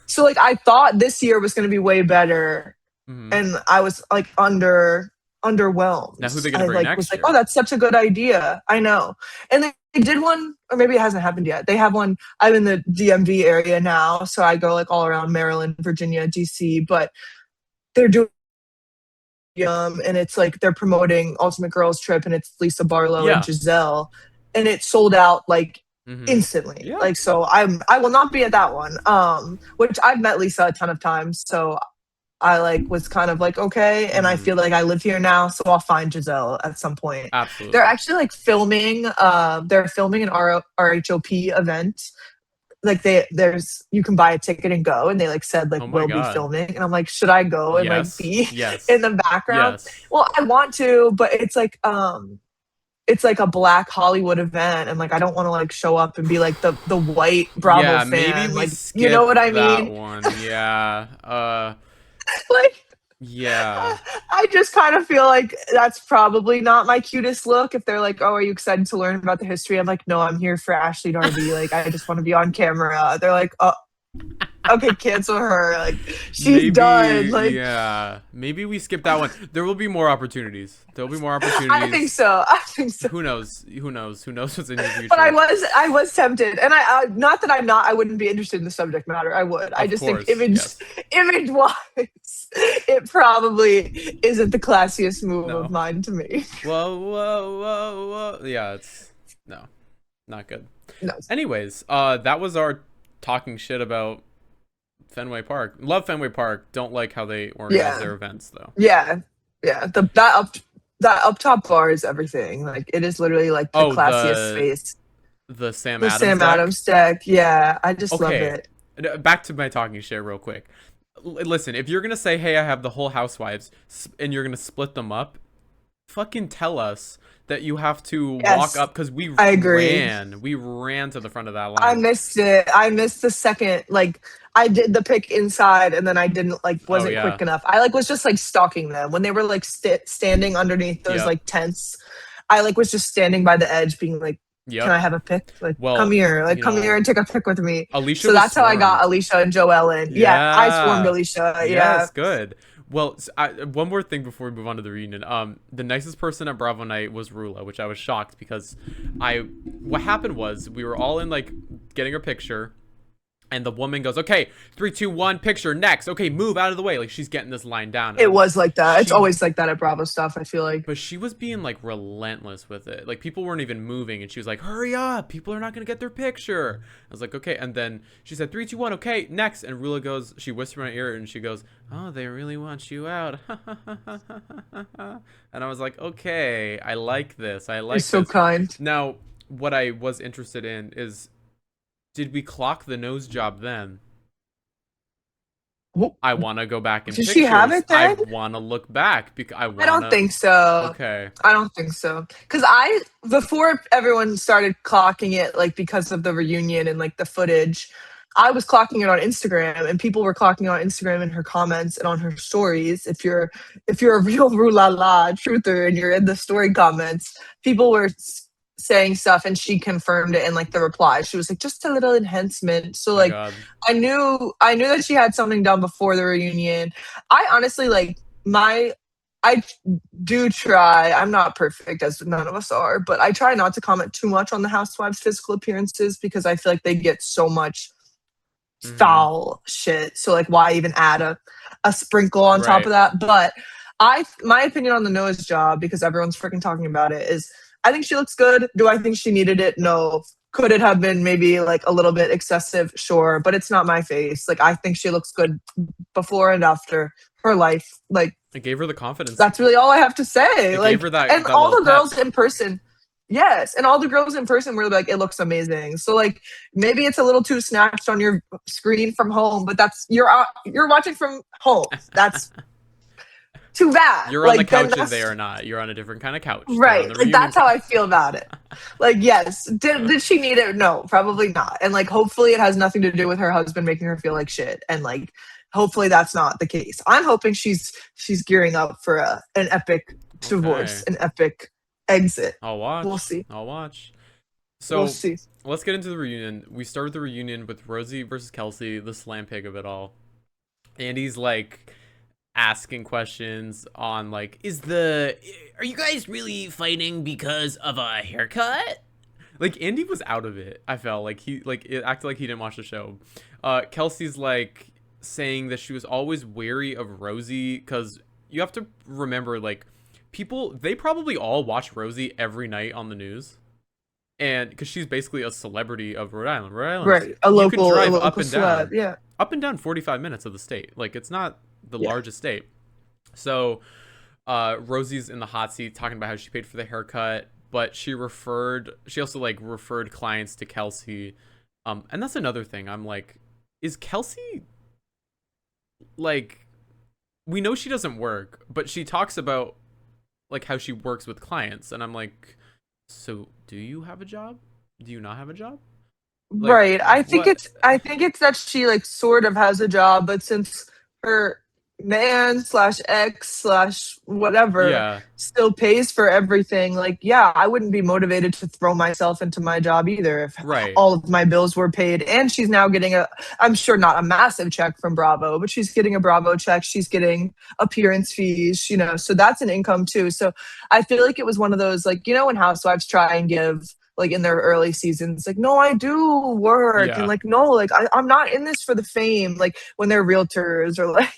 so like I thought this year was going to be way better, Mhm. and I was like underwhelmed. Now who they gonna I bring like next was like, year? oh, that's such a good idea. I know, and they did one, or maybe it hasn't happened yet. They have one. I'm in the DMV area now, so I go like all around Maryland, Virginia, DC, but they're doing and it's like they're promoting Ultimate Girls Trip, and it's Lisa Barlow and Yeah. Giselle, and it sold out like instantly. Yeah. Like, so I will not be at that one. Which I've met Lisa a ton of times, so I like was kind of like, okay, and I feel like I live here now, so I'll find Giselle at some point. Absolutely. They're actually like filming they're filming an RHOP event. Like you can buy a ticket and go, and they like said like we'll be filming, and I'm like, should I go and like be in the background? Well, I want to, but it's like a Black Hollywood event, and like I don't want to like show up and be like the white Bravo fan. Maybe we like, skip you know what I that mean? one. Yeah. Like, yeah. I just kind of feel like that's probably not my cutest look. If they're like, "Oh, are you excited to learn about the history?" I'm like, "No, I'm here for Ashley Darby. Like, I just want to be on camera." They're like, "Oh, okay, cancel her. Like, she's done." Like, yeah, maybe we skip that one. There will be more opportunities. There'll be more opportunities. I think so. Who knows? Who knows what's in your future? But I was tempted, and I not that I wouldn't be interested in the subject matter. I would. I just think image wise, it probably isn't the classiest move of mine to me. Whoa. Yeah, it's not good. No. Anyways, that was our talking shit about Fenway Park. Love Fenway Park. Don't like how they organize their events though. Yeah. That up top bar is everything. Like, it is literally like the classiest space. The Sam Adams deck. Yeah, I just love it. Back to my talking shit real quick. Listen, if you're gonna say, "Hey, I have the whole Housewives," and you're gonna split them up, fucking tell us that you have to walk up, because we ran to the front of that line. I missed it. I missed the second. Like, I did the pick inside, and then I didn't wasn't quick enough. I like was just like stalking them when they were like standing underneath those like tents. I like was just standing by the edge, being like, "Can I have a pick? Like, come here, like come here and take a pick with me." Alicia. So that's how I got Alicia and Joellen. Yeah, I swarmed Alicia. Yes, good. Well, one more thing before we move on to the reunion. The nicest person at Bravo Night was Rula, which I was shocked because what happened was we were all in like getting a picture, and the woman goes, "Okay, 3, 2, 1, picture next. Okay, move out of the way." Like, she's getting this line down. It was like that. It's always like that at Bravo stuff, I feel like. But she was being like relentless with it. Like, people weren't even moving, and she was like, "Hurry up! People are not gonna get their picture." I was like, "Okay." And then she said, 3, 2, 1, okay, next. And Rula goes, she whispered in my ear, and she goes, "Oh, they really want you out." And I was like, "Okay, I like this. I like You're so kind. Now, what I was interested in is, did we clock the nose job then? I want to go back and did she have it then? I want to look back because I don't think so. Okay. I don't think so. Because before everyone started clocking it, like because of the reunion and like the footage, I was clocking it on Instagram, and people were clocking it on Instagram in her comments and on her stories. If you're a real RULA-LA truther and you're in the story comments, people were saying stuff, and she confirmed it in like the reply. She was like, "Just a little enhancement." So like, I knew that she had something done before the reunion. I honestly like I do try. I'm not perfect, as none of us are, but I try not to comment too much on the Housewives' physical appearances because I feel like they get so much foul shit. So like, why even add a sprinkle on top of that? But my opinion on the nose job, because everyone's freaking talking about it, is I think she looks good. Do I think she needed it? No. Could it have been maybe like a little bit excessive? Sure, but it's not my face. Like, I think she looks good before and after her life. Like, it gave her the confidence. That's really all I have to say. It like, gave her that, and that all the girls pep. in person. Yes, and all the girls in person were like, "It looks amazing." So like, maybe it's a little too snatched on your screen from home, but that's you're watching from home. That's too bad. You're on the couch and they are not. You're on a different kind of couch. Right. Like, that's how I feel about it. Like, yes. Did she need it? No, probably not. And like, hopefully it has nothing to do with her husband making her feel like shit. And like, hopefully that's not the case. I'm hoping she's gearing up for an epic divorce, an epic exit. I'll watch. We'll see. I'll watch. So we'll see. Let's get into the reunion. We start with the reunion with Rosie versus Kelsey, the slam pig of it all. Andy's like asking questions on like, are you guys really fighting because of a haircut? Like, Andy was out of it. I felt like it acted like he didn't watch the show. Kelsey's like saying that she was always wary of Rosie because you have to remember, like, people, they probably all watch Rosie every night on the news. And because she's basically a celebrity of Rhode Island. Rhode Island, right? you can drive up and celeb, down, yeah. up and down 45 minutes of the state. Like, it's not the largest state. So Rosie's in the hot seat talking about how she paid for the haircut, but she also like referred clients to Kelsey. And that's another thing. I'm like, is Kelsey, like, we know she doesn't work, but she talks about like how she works with clients, and I'm like, so do you have a job? Do you not have a job? Like, Right. I think what? it's that she like sort of has a job, but since her man slash ex slash whatever Yeah. still pays for everything, like, yeah, I wouldn't be motivated to throw myself into my job either if Right. all of my bills were paid. And she's now getting I'm sure not a massive check from Bravo, but she's getting a Bravo check. She's getting appearance fees, you know, so that's an income too. So I feel like it was one of those, like, you know, when Housewives try and give, like, in their early seasons, like, no, I do work. Yeah. And like, no, like, I'm not in this for the fame. Like when they're realtors or like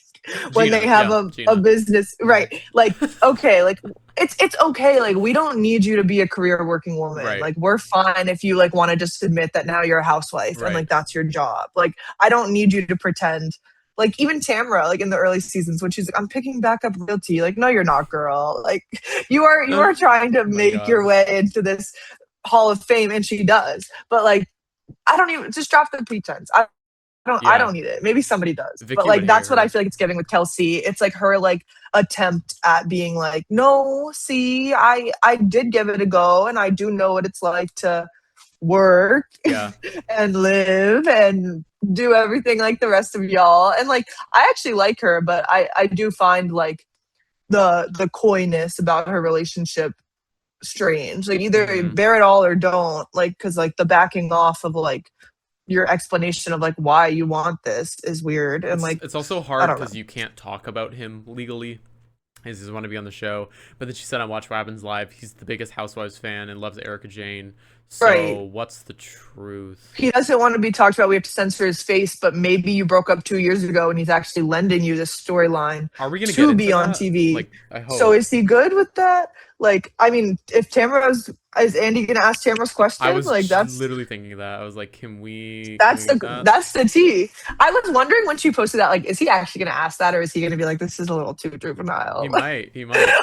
when Gina, they have Gina. a business, right? Like, okay, like it's okay. Like, we don't need you to be a career working woman. Right. Like, we're fine if you like want to just admit that now you're a housewife and like that's your job. Like, I don't need you to pretend. Like, even Tamra, like in the early seasons when she's like, I'm picking back up realty. Like, no, you're not, girl. Like, you are trying to make your way into this Hall of Fame, and she does. But like, I don't even, just drop the pretense. I don't need it. Maybe somebody does. Vicky but like, would that's hate what her. I feel like it's giving with Kelsey. It's like her like attempt at being like, no, see, I did give it a go, and I do know what it's like to work and live and do everything like the rest of y'all. And like, I actually like her, but I do find like the coyness about her relationship strange. Like, either bear it all or don't, like, because like the backing off of like your explanation of like why you want this is weird. And like, it's also hard because you can't talk about him legally. He doesn't want to be on the show. But then she said on Watch What Happens Live, he's the biggest Housewives fan and loves Erica Jane. So what's the truth? He doesn't want to be talked about. We have to censor his face, but maybe you broke up 2 years ago and he's actually lending you this storyline. Are we gonna to get be on that? TV? Like, I hope. So is he good with that? Like, I mean, if is Andy gonna ask Tamara's question? I was like, that's literally thinking that. I was like, can we? That's can we get that? that's the tea. I was wondering when she posted that, like, is he actually gonna ask that, or is he gonna be like, this is a little too juvenile? He might.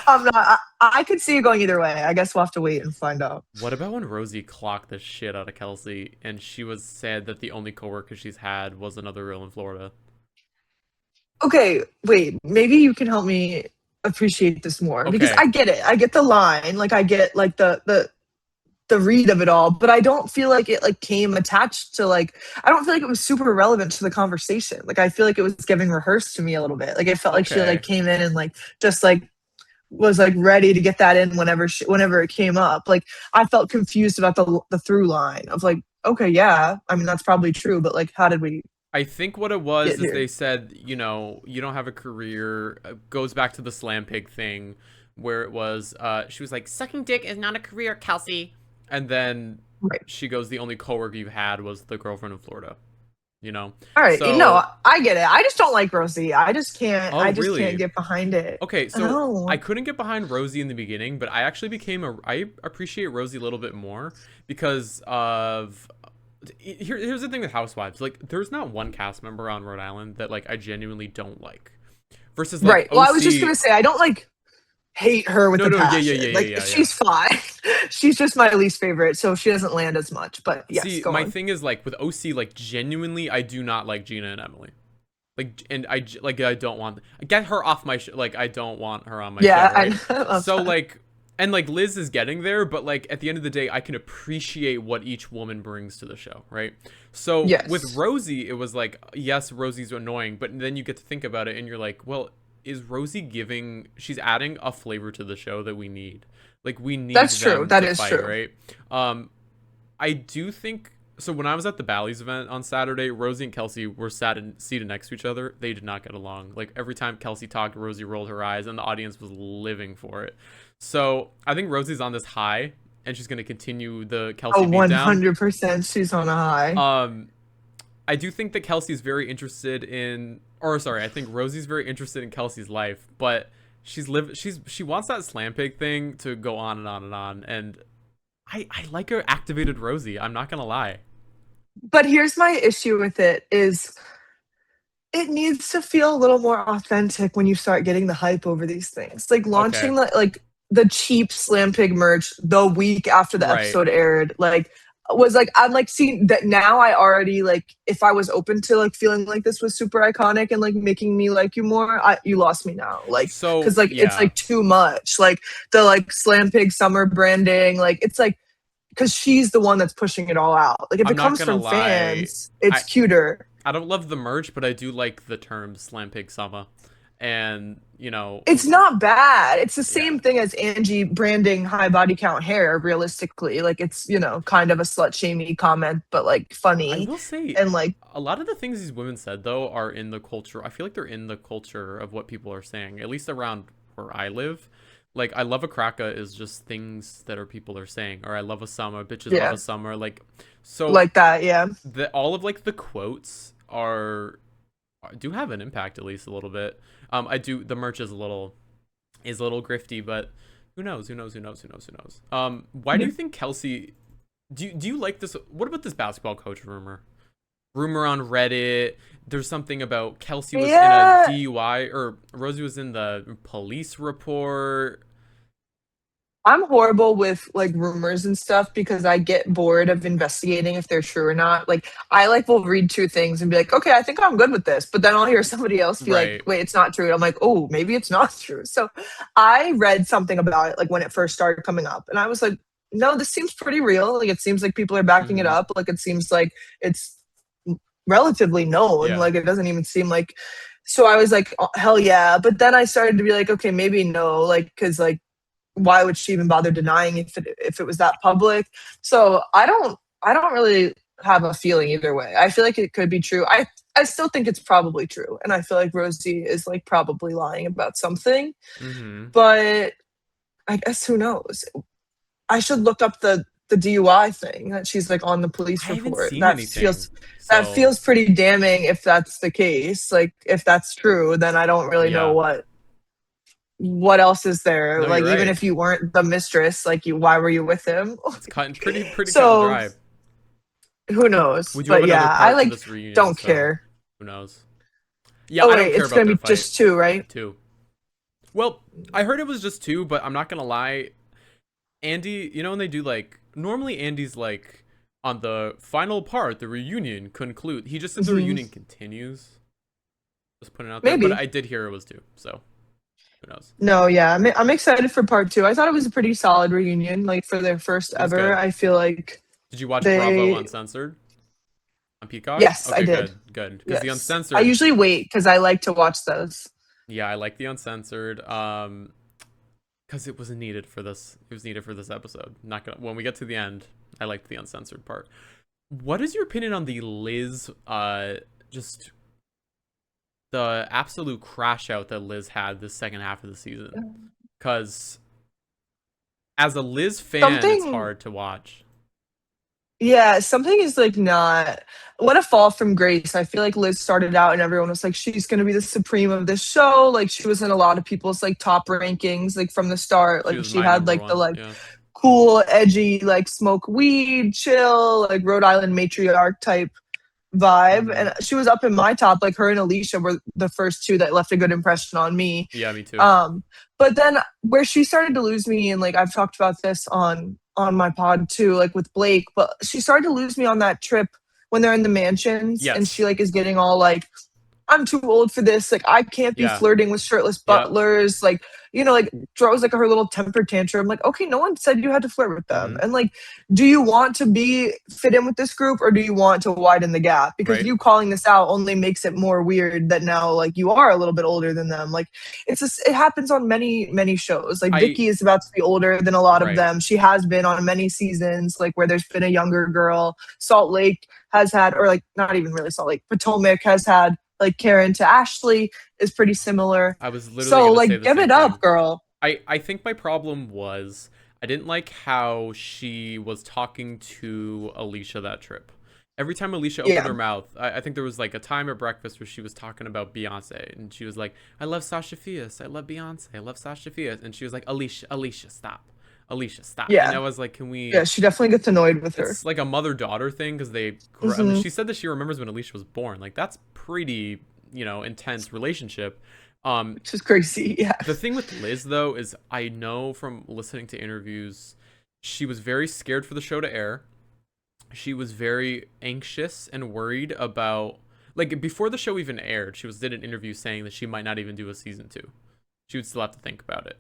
I'm not. I could see it going either way. I guess we'll have to wait and find out. What about when Rosie clocked the shit out of Kelsey and she was said that the only coworker she's had was another girl in Florida? Okay, wait. Maybe you can help me appreciate this more, because I get it. I get the line. Like, I get like the read of it all, but I don't feel like it like came attached to like, I don't feel like it was super relevant to the conversation. Like, I feel like it was giving rehearsed to me a little bit. Like, it felt like she like came in and like just like was like ready to get that in whenever it came up. Like, I felt confused about the through line of like, okay, yeah, I mean, that's probably true, but like, how did we? I think what it was is they said, you know, you don't have a career. Goes back to the Slam Pig thing where it was, she was like, sucking dick is not a career, Kelsey. And then she goes, the only coworker you had was the girlfriend in Florida. You know? All right. So, no, I get it. I just don't like Rosie. I just can't. I just can't get behind it. Okay, so I couldn't get behind Rosie in the beginning, but I actually I appreciate Rosie a little bit more because of. Here's the thing with Housewives. Like, there's not one cast member on Rhode Island that like I genuinely don't like. Versus like Well, I was just gonna say, I don't like hate her with passion. Yeah, she's fine. She's just my least favorite, so she doesn't land as much. But yes, see, my thing is like with OC, like genuinely, I do not like Gina and Emily. Like, and I don't want get her off my like I don't want her on my show. Right? So like. And, like, Liz is getting there, but, like, at the end of the day, I can appreciate what each woman brings to the show, right? So, with Rosie, it was like, yes, Rosie's annoying, but then you get to think about it, and you're like, well, is Rosie she's adding a flavor to the show that we need. Like, we need That's true. That is true. Right? I do think... So, when I was at the Bally's event on Saturday, Rosie and Kelsey were seated next to each other. They did not get along. Like, every time Kelsey talked, Rosie rolled her eyes, and the audience was living for it. So I think Rosie's on this high, and she's going to continue the Kelsey beatdown. 100% she's on a high. I do think that Kelsey's very interested in, I think Rosie's very interested in Kelsey's life, but She wants that slam pig thing to go on and on and on, and I like her activated Rosie. I'm not gonna lie. But here's my issue with it is it needs to feel a little more authentic when you start getting the hype over these things. Like Okay. launching the cheap Slam Pig merch the week after the Right. episode aired, like was like I'm like seeing that now. I already like if I was open to like feeling like this was super iconic and like making me like you more, you lost me now. Like So because like it's yeah. like too much. Like the like Slam Pig summer branding, like it's like because she's the one that's pushing it all out. Like if I'm it not comes gonna from lie, fans, it's I- cuter. I don't love the merch, but I do like the term Slam Pig Summer. And, you know, It's not bad. It's the Yeah. same thing as Angie branding high body count hair, realistically. Like it's, kind of a slut shamey comment, but like I funny. will say And like a lot of the things these women said though are in the culture. I feel like they're in the culture of what people are saying, at least around where I live. Like I love a cracka is just things that are people are saying, or I love a summer, bitches Yeah. love a summer. Like so like that, yeah. all of like the quotes do have an impact, at least a little bit. The merch is a little grifty, but who knows? Why do you think Kelsey, do you like this? What about this basketball coach rumor on Reddit? There's something about Kelsey was in a DUI, or Rosie was in the police report. I'm horrible with like rumors and stuff because I get bored of investigating if they're true or not. Like I will read two things and be like, okay, I think I'm good with this. But then I'll hear somebody else be Right. like, wait, it's not true. And I'm like, oh, maybe it's not true. So I read something about it like when it first started coming up. And I was like, no, this seems pretty real. Like it seems like people are backing it up. Like it seems like it's relatively known. Yeah. Like it doesn't even seem like. So I was like, oh, hell yeah. But then I started to be like, okay, maybe no. Like, because like, why would she even bother denying if it was that public? So I don't really have a feeling either way. I feel like it could be true. I still think it's probably true, and I feel like Rosie is like probably lying about something. But I guess who knows? I should look up the DUI thing that she's like on the police I haven't report. seen That anything, that so- feels pretty damning if that's the case. Like if that's true, then I don't really know what else is there. No, like you're even right. if you weren't the mistress, like why were you with him? It's pretty So, cut and dry. Who knows? We do But have another yeah, part I like to this reunion, don't so care. Who knows? Yeah, Oh I don't wait, care it's about gonna their be fight. just two, right? 2. Well, I heard it was just 2, but I'm not gonna lie. Andy, when they do like normally Andy's like on the final part, the reunion conclude. He just said the reunion continues. Just putting it out there, Maybe. but I did hear it was 2, so who knows? No, yeah, I'm excited for part 2. I thought it was a pretty solid reunion, like for their first It was ever. good. I feel like Did you watch they- Bravo Uncensored on Peacock? Yes, okay, I did. Good. Because the Yes. Uncensored. I usually wait because I like to watch those. Yeah, I like the Uncensored. Because it was needed for this. It was needed for this episode. When we get to the end, I liked the Uncensored part. What is your opinion on the Liz? Just the absolute crash out that Liz had the second half of the season. Because as a Liz fan, it's hard to watch. Yeah, something is like not what a fall from grace. I feel like Liz started out and everyone was like, she's gonna be the supreme of this show. Like she was in a lot of people's like top rankings, like from the start. Like she had like the like cool, edgy, like smoke weed, chill, like Rhode Island matriarch type vibe. And she was up in my top. Like her and Alicia were the first two that left a good impression on me. Yeah, me too. But then where she started to lose me, and like I've talked about this on my pod too, like with Blake, but she started to lose me on that trip when they're in the mansions and she like is getting all like, I'm too old for this. Like I can't be flirting with shirtless butlers. Like, like throws like her little temper tantrum. Like, okay, no one said you had to flirt with them. And like, do you want to fit in with this group or do you want to widen the gap? Because you calling this out only makes it more weird that now like you are a little bit older than them. Like it happens on many, many shows. Like Vicky is about to be older than a lot of them. She has been on many seasons, like where there's been a younger girl. Salt Lake has had, or like not even really Salt Lake, Potomac has had like Karen to Ashley is pretty similar. I was literally so gonna like say the give same it up, thing. girl. I think my problem was I didn't like how she was talking to Alicia that trip. Every time Alicia opened her mouth, I think there was like a time at breakfast where she was talking about Beyonce, and she was like, "I love Sasha Fierce. I love Beyonce. I love Sasha Fierce," and she was like, "Alicia, stop. Alicia, stop." Yeah. And I was like, "Can we?" Yeah, she definitely gets annoyed with her. It's like a mother-daughter thing because they. I mean, she said that she remembers when Alicia was born. Like that's pretty, intense relationship. Which is crazy. Yeah. The thing with Liz though is I know from listening to interviews, she was very scared for the show to air. She was very anxious and worried about, like, before the show even aired, she did an interview saying that she might not even do a season 2. She would still have to think about it.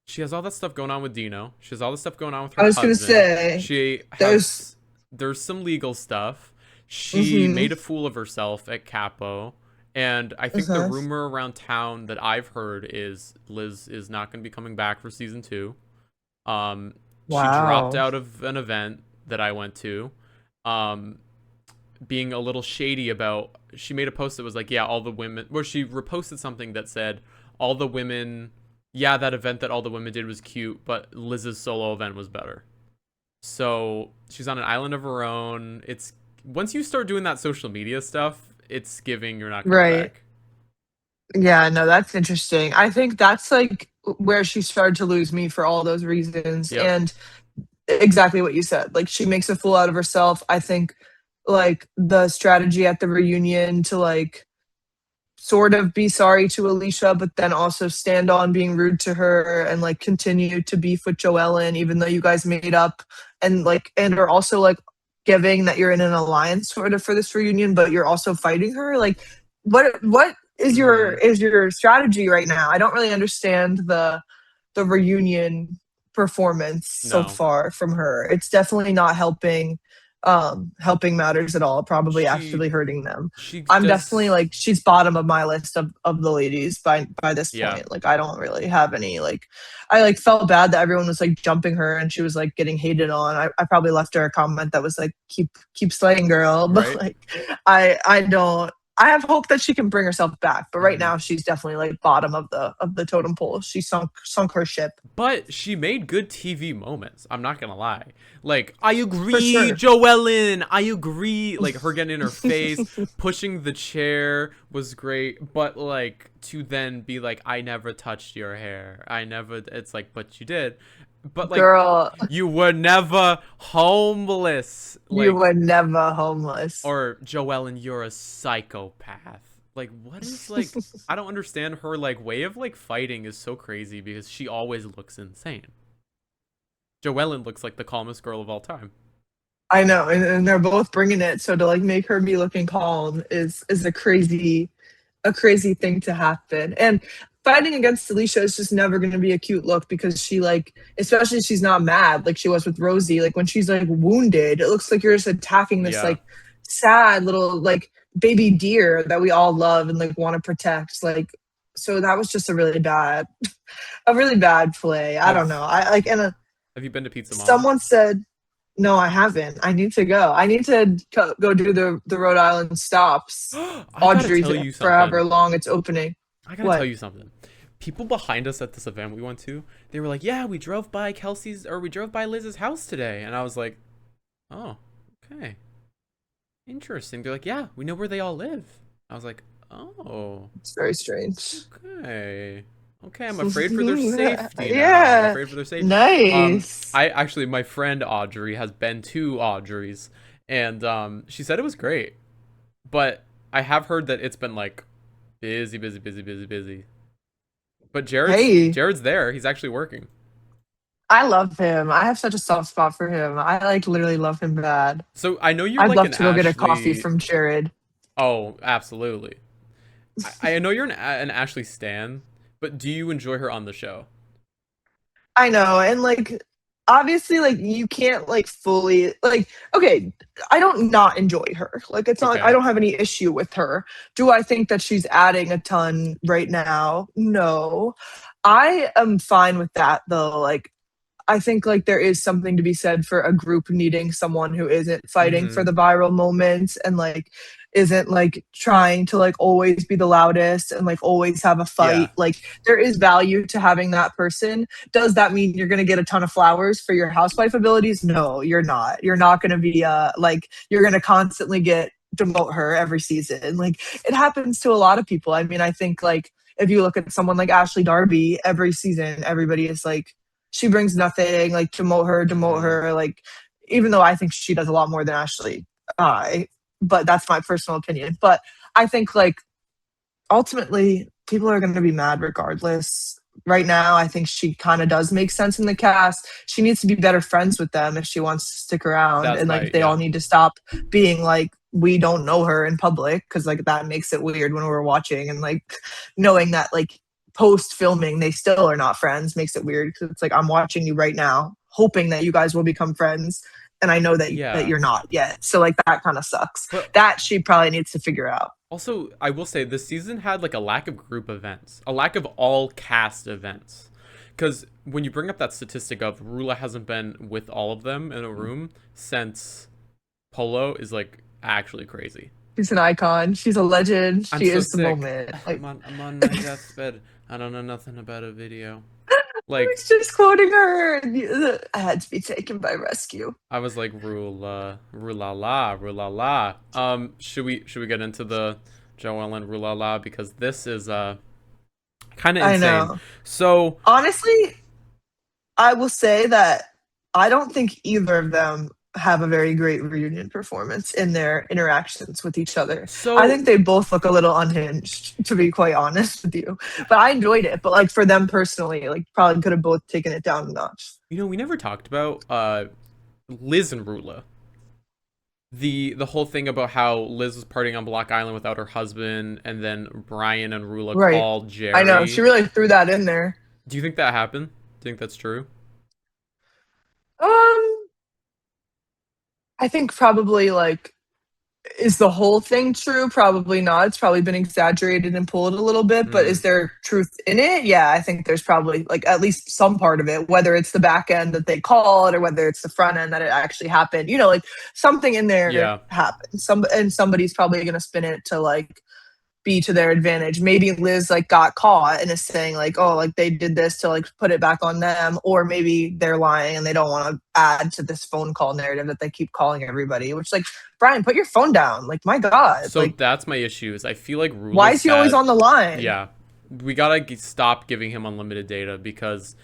She has all that stuff going on with Dino. She has all this stuff going on with her husband. I was gonna say, there's some legal stuff. She made a fool of herself at Capo, and I think the rumor around town that I've heard is Liz is not going to be coming back for season 2. She dropped out of an event that I went to. Being a little shady about, she made a post that was like, yeah, all the women, where she reposted something that said, all the women, yeah, that event that all the women did was cute, but Liz's solo event was better. So she's on an island of her own. It's, once you start doing that social media stuff, it's giving you're not coming back. Yeah, no, that's interesting. I think that's like where she started to lose me for all those reasons. Yep. And exactly what you said. Like, she makes a fool out of herself. I think, like, the strategy at the reunion to, like, sort of be sorry to Alicia, but then also stand on being rude to her and, like, continue to beef with Joellen, even though you guys made up, and, like, and are also, like, giving that you're in an alliance sort of for this reunion, but you're also fighting her. Like, what is your strategy right now? I don't really understand the reunion performance so far from her. It's definitely not helping matters at all, probably actually hurting them. I'm definitely, like, she's bottom of my list of the ladies by this point. Like, I don't really have any, like, I, like, felt bad that everyone was, like, jumping her and she was, like, getting hated on. I probably left her a comment that was like, keep slaying, girl. But like, I have hope that she can bring herself back, but right now she's definitely, like, bottom of the totem pole. She sunk her ship. But she made good TV moments. I'm not gonna lie. Like, I agree, Joellen. I agree. Like, her getting in her face, pushing the chair was great. But, like, to then be like, I never touched your hair. It's like, but you did. But, like, girl, you were never homeless. Like, you were never homeless. Or, Joellen, you're a psychopath. Like, what is, like, I don't understand her, like, way of, like, fighting is so crazy because she always looks insane. Joellen looks like the calmest girl of all time. I know, and they're both bringing it. So to, like, make her be looking calm is a crazy thing to happen. And fighting against Alicia is just never going to be a cute look because she, like, especially she's not mad like she was with Rosie. Like, when she's, like, wounded, it looks like you're just attacking this like sad little, like, baby deer that we all love and, like, want to protect. Like, so that was just a really bad play. I don't know. I like, and have you been to Pizza Mom? Someone said, no, I haven't. I need to go. I need to go do the Rhode Island stops. Audrey's forever long. It's opening. I gotta tell you something. People behind us at this event we went to, they were like, yeah, we drove by Liz's house today. And I was like, oh, okay. Interesting. They're like, yeah, we know where they all live. I was like, oh. It's very strange. Okay, I'm afraid for their safety now. Yeah. I'm afraid for their safety. Nice. My friend Audrey has been to Audrey's, and she said it was great. But I have heard that it's been, like, busy. But Jared's there. He's actually working. I love him. I have such a soft spot for him. I, like, literally love him bad. So I know you're I'd like love an to go get a coffee from Jared. Oh, absolutely. I know you're an Ashley stan, but do you enjoy her on the show? I know, and, like, obviously, like, you can't, like, fully, like, okay, I don't not enjoy her. Like, it's not, I don't have any issue with her. Do I think that she's adding a ton right now? No. I am fine with that, though. Like, I think like there is something to be said for a group needing someone who isn't fighting for the viral moments and like isn't like trying to like always be the loudest and like always have a fight. Yeah. Like there is value to having that person. Does that mean you're going to get a ton of flowers for your housewife abilities? No, you're not. You're not going to be like you're going to constantly demote her every season. Like it happens to a lot of people. I mean, I think like if you look at someone like Ashley Darby, every season everybody is like she brings nothing, like demote her, like even though I think she does a lot more than Ashley, but that's my personal opinion. But I think like ultimately people are going to be mad regardless. Right now, I think she kind of does make sense in the cast. She needs to be better friends with them if she wants to stick around. That's and like right, they yeah. all need to stop being like, we don't know her in public, because like that makes it weird when we're watching, and like knowing that like post filming they still are not friends makes it weird, because it's like I'm watching you right now hoping that you guys will become friends, and I know that that you're not yet. So like that kind of sucks. But that she probably needs to figure out. Also, I will say this season had like a lack of group events, a lack of all cast events. Because when you bring up that statistic of Rula hasn't been with all of them in a room since Polo is like actually crazy. She's an icon. She's a legend. I'm She so is the sick. moment. Like, I'm on my deathbed. I don't know nothing about a video. Like I was just quoting her. I had to be taken by rescue. I was like RULA-LA. Should we get into the Joelle and RULA-LA, because this is kind of insane. I know. So honestly, I will say that I don't think either of them have a very great reunion performance in their interactions with each other. So I think they both look a little unhinged, to be quite honest with you. But I enjoyed it. But like for them personally, like probably could have both taken it down a notch. You know, we never talked about Liz and Rula. The whole thing about how Liz was partying on Block Island without her husband, and then Brian and Rula called Jerry. I know, she really threw that in there. Do you think that happened? Do you think that's true? I think probably like, is the whole thing true? Probably not. It's probably been exaggerated and pulled a little bit, but is there truth in it? Yeah, I think there's probably like at least some part of it, whether it's the back end that they called or whether it's the front end that it actually happened. You know, like something in there happened. Somebody's probably going to spin it to like be to their advantage. Maybe Liz like got caught and is saying like, oh, like they did this to like put it back on them, or maybe they're lying and they don't want to add to this phone call narrative that they keep calling everybody, which like, Brian, put your phone down. Like, my God. So like, that's my issue, is I feel like Rula's why is he always on the line? Yeah. We gotta stop giving him unlimited data, because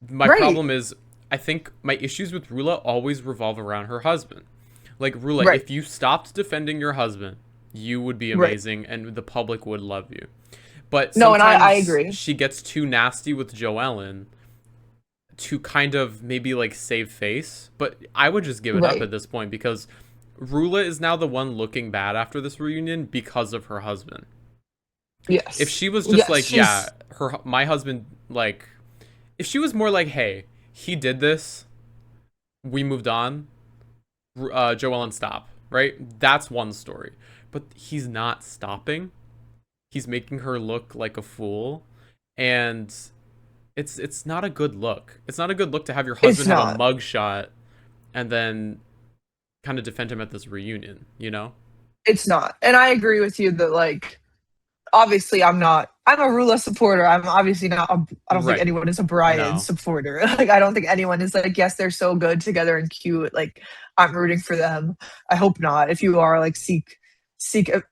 my problem is, I think my issues with Rula always revolve around her husband. Like, Rula, if you stopped defending your husband, you would be amazing and the public would love you. But no, and I agree. She gets too nasty with Joellen to kind of maybe like save face. But I would just give it up at this point, because Rula is now the one looking bad after this reunion because of her husband. Yes. If she was just like, yeah, my husband, like, if she was more like, hey, he did this, we moved on, Joellen, stop, right? That's one story. But he's not stopping. He's making her look like a fool, and it's not a good look. It's not a good look to have your husband have a mugshot and then kind of defend him at this reunion, you know? It's not. And I agree with you that like, obviously I'm a Rula supporter. I'm obviously not, I don't think anyone is a Brian supporter. Like, I don't think anyone is like, yes, they're so good together and cute. Like, I'm rooting for them. I hope not. If you are, like, seek a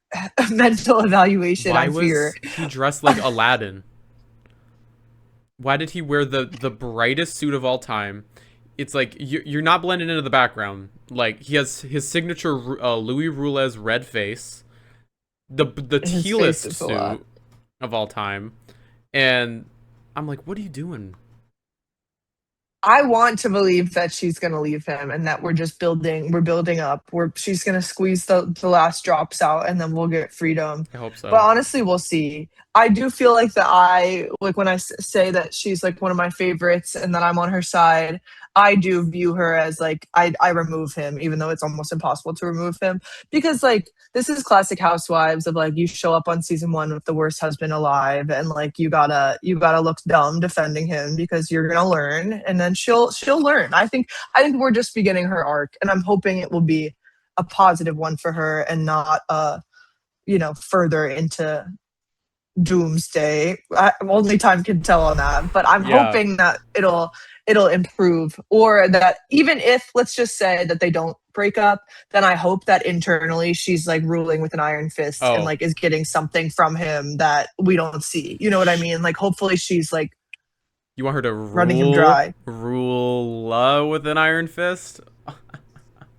mental evaluation. Why was he dressed like Aladdin? Why did he wear the brightest suit of all time? It's like, you're not blending into the background. Like, he has his signature Louis Roules red face, the tealest suit of all time, and I'm like, what are you doing? I want to believe that she's going to leave him and that we're building up. She's going to squeeze the last drops out and then we'll get freedom. I hope so. But honestly, we'll see. I do feel like when I say that she's like one of my favorites and that I'm on her side, I do view her as like, I remove him, even though it's almost impossible to remove him, because like, this is classic Housewives of like, you show up on season 1 with the worst husband alive and like, you gotta look dumb defending him because you're gonna learn, and then and she'll learn. I think we're just beginning her arc, and I'm hoping it will be a positive one for her and not further into doomsday. Only time can tell on that, but I'm hoping that it'll improve, or that even if, let's just say that they don't break up, then I hope that internally she's like ruling with an iron fist and like is getting something from him that we don't see. You know what I mean? Like hopefully she's like, you want her to running him dry. Rule-La with an iron fist?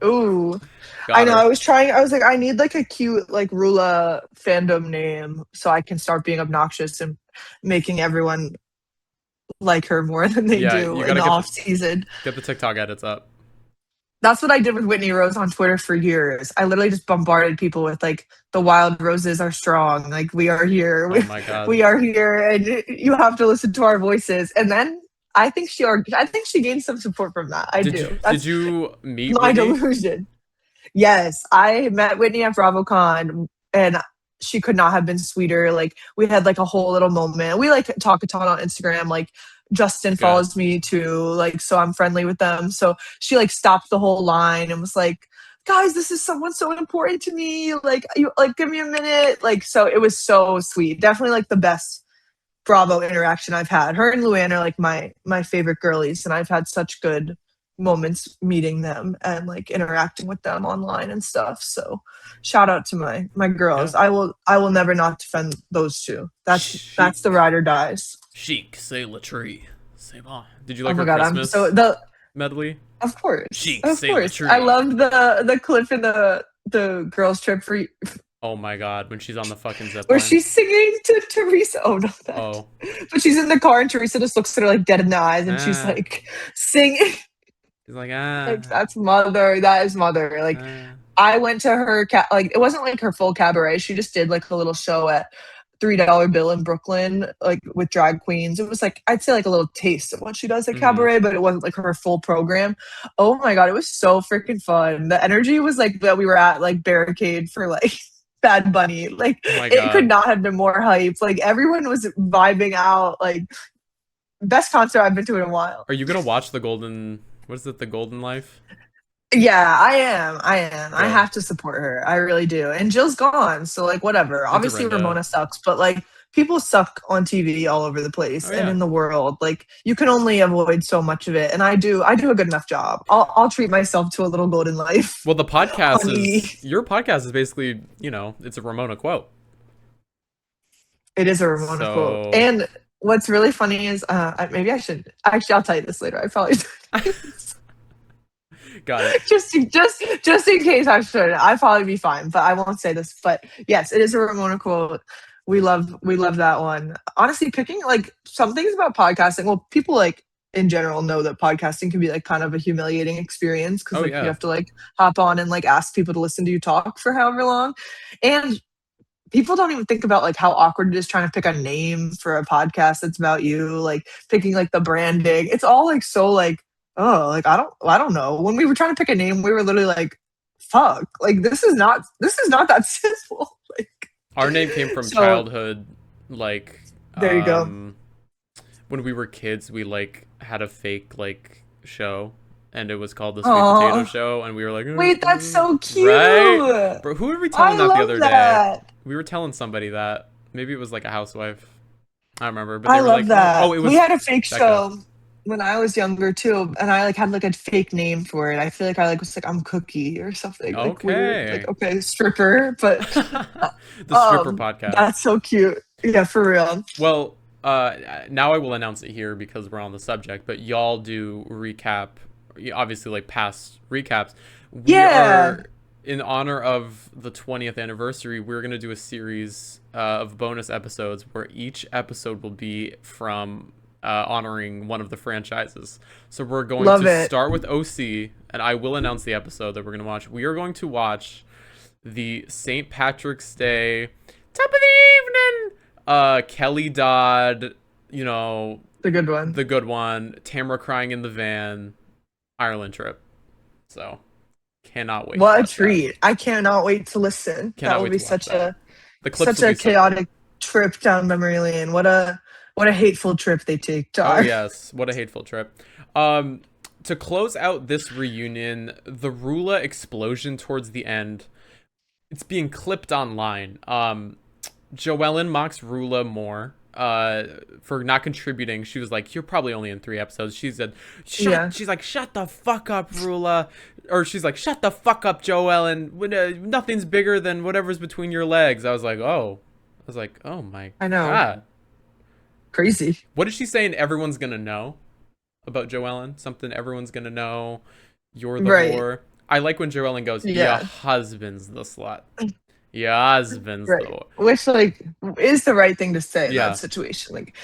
Ooh. I know. I was like, I need like a cute like Rula fandom name so I can start being obnoxious and making everyone like her more than they do in the off season. Get the TikTok edits up. That's what I did with Whitney Rose on Twitter for years. I literally just bombarded people with like, the wild roses are strong. Like, we are here. Oh my God. We are here, and you have to listen to our voices. And then I think she gained some support from that. Did you meet my delusion? Yes, I met Whitney at BravoCon, and she could not have been sweeter. Like, we had like a whole little moment. We like talk a ton on Instagram. Like, Justin follows me too, like, so I'm friendly with them. So she like stopped the whole line and was like, guys, this is someone so important to me. Like, you like, give me a minute. Like, so it was so sweet. Definitely like the best Bravo interaction I've had. Her and Luann are like my favorite girlies, and I've had such good moments meeting them and like interacting with them online and stuff. So shout out to my girls. I will never not defend those two. That's the ride or dies. Chic, say la tree, say bon. Did you like her Christmas medley? Of course. Chic, of say course. la tree. I love the clip in the girls trip for you. Oh my God, when she's on the fucking zip line. Where she's singing to Teresa. Oh no, that. Oh. But she's in the car and Teresa just looks at her like dead in the eyes, and she's like singing. She's like, like, that's mother. That is mother. Like, I went to her like, it wasn't like her full cabaret. She just did like a little show at $3 Bill in Brooklyn, like with drag queens. It was like, I'd say like a little taste of what she does at cabaret, but it wasn't like her full program. Oh my God, it was so freaking fun. The energy was like that we were at like Barricade for like Bad Bunny. Like, it could not have been more hype. Like, everyone was vibing out. Like, best concert I've been to in a while. Are you gonna watch the Golden Life? Yeah, I am. Yeah. I have to support her. I really do. And Jill's gone, so like whatever. Obviously Ramona sucks, but like, people suck on TV all over the place and in the world. Like, you can only avoid so much of it, and I do a good enough job. I'll treat myself to a little golden life. Well, the podcast your podcast is basically, it's a Ramona quote. It is a Ramona quote. And what's really funny is maybe I should actually, I'll tell you this later. I probably got it. just in case I should. I'd probably be fine, but I won't say this. But yes, it is a Ramona quote. We love that one. Honestly, picking like some things about podcasting. Well, people like in general know that podcasting can be like kind of a humiliating experience because you have to like hop on and like ask people to listen to you talk for however long, and people don't even think about like how awkward it is trying to pick a name for a podcast that's about you, like picking like the branding. It's all like so like, oh, like I don't know. When we were trying to pick a name, we were literally like, fuck, like this is not that simple. Like, our name came from childhood. Like, there you go. When we were kids, we like had a fake like show, and it was called the Sweet Potato Show, and we were like, wait, that's so cute, right? Bro, who were we telling that the other day? We were telling somebody that. Maybe it was like a housewife. I don't remember, but they were like, that. Oh, it was. We had a fake show when I was younger too, and I like had like a fake name for it. I feel like I like was like, I'm Cookie or something. Like, weird. Like, okay, stripper, but the stripper podcast. That's so cute. Yeah, for real. Well, now I will announce it here because we're on the subject, but y'all do recap, obviously like past recaps. We are, in honor of the 20th anniversary, we're going to do a series of bonus episodes where each episode will be from honoring one of the franchises. So we're going to start with OC, and I will announce the episode that we're going to watch. We are going to watch the St. Patrick's Day, top of the evening, Kelly Dodd, the good one, Tamara crying in the van, Ireland trip. So cannot wait. What a treat. I cannot wait to listen. That will be such a chaotic trip down memory lane. What a What a hateful trip they take, Tar. Oh yes, what a hateful trip. To close out this reunion, the Rula explosion towards the end, it's being clipped online. Joellen mocks Rula more for not contributing. She was like, "You're probably only in 3 episodes." She said, She's like, "Shut the fuck up, Rula," or she's like, "Shut the fuck up, Joellen. Nothing's bigger than whatever's between your legs." I was like, "Oh my I know. God." Crazy. What is she saying? Everyone's gonna know about Joellen. Something everyone's gonna know. You're the whore. I like when Joellen goes, "Your husband's the slut. Your husband's the whore." Which like is the right thing to say in that situation. Like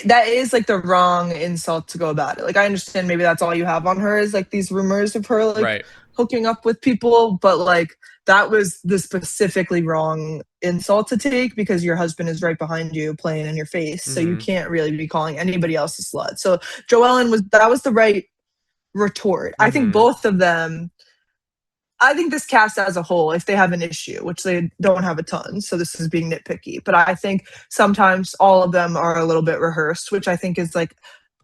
that is like the wrong insult to go about it. Like I understand maybe that's all you have on her is like these rumors of her like hooking up with people, but like that was the specifically wrong insult to take because your husband is right behind you playing in your face. So you can't really be calling anybody else a slut. So Joellen was the right retort. I think both of them, I think this cast as a whole, if they have an issue, which they don't have a ton, so this is being nitpicky, but I think sometimes all of them are a little bit rehearsed, which I think is like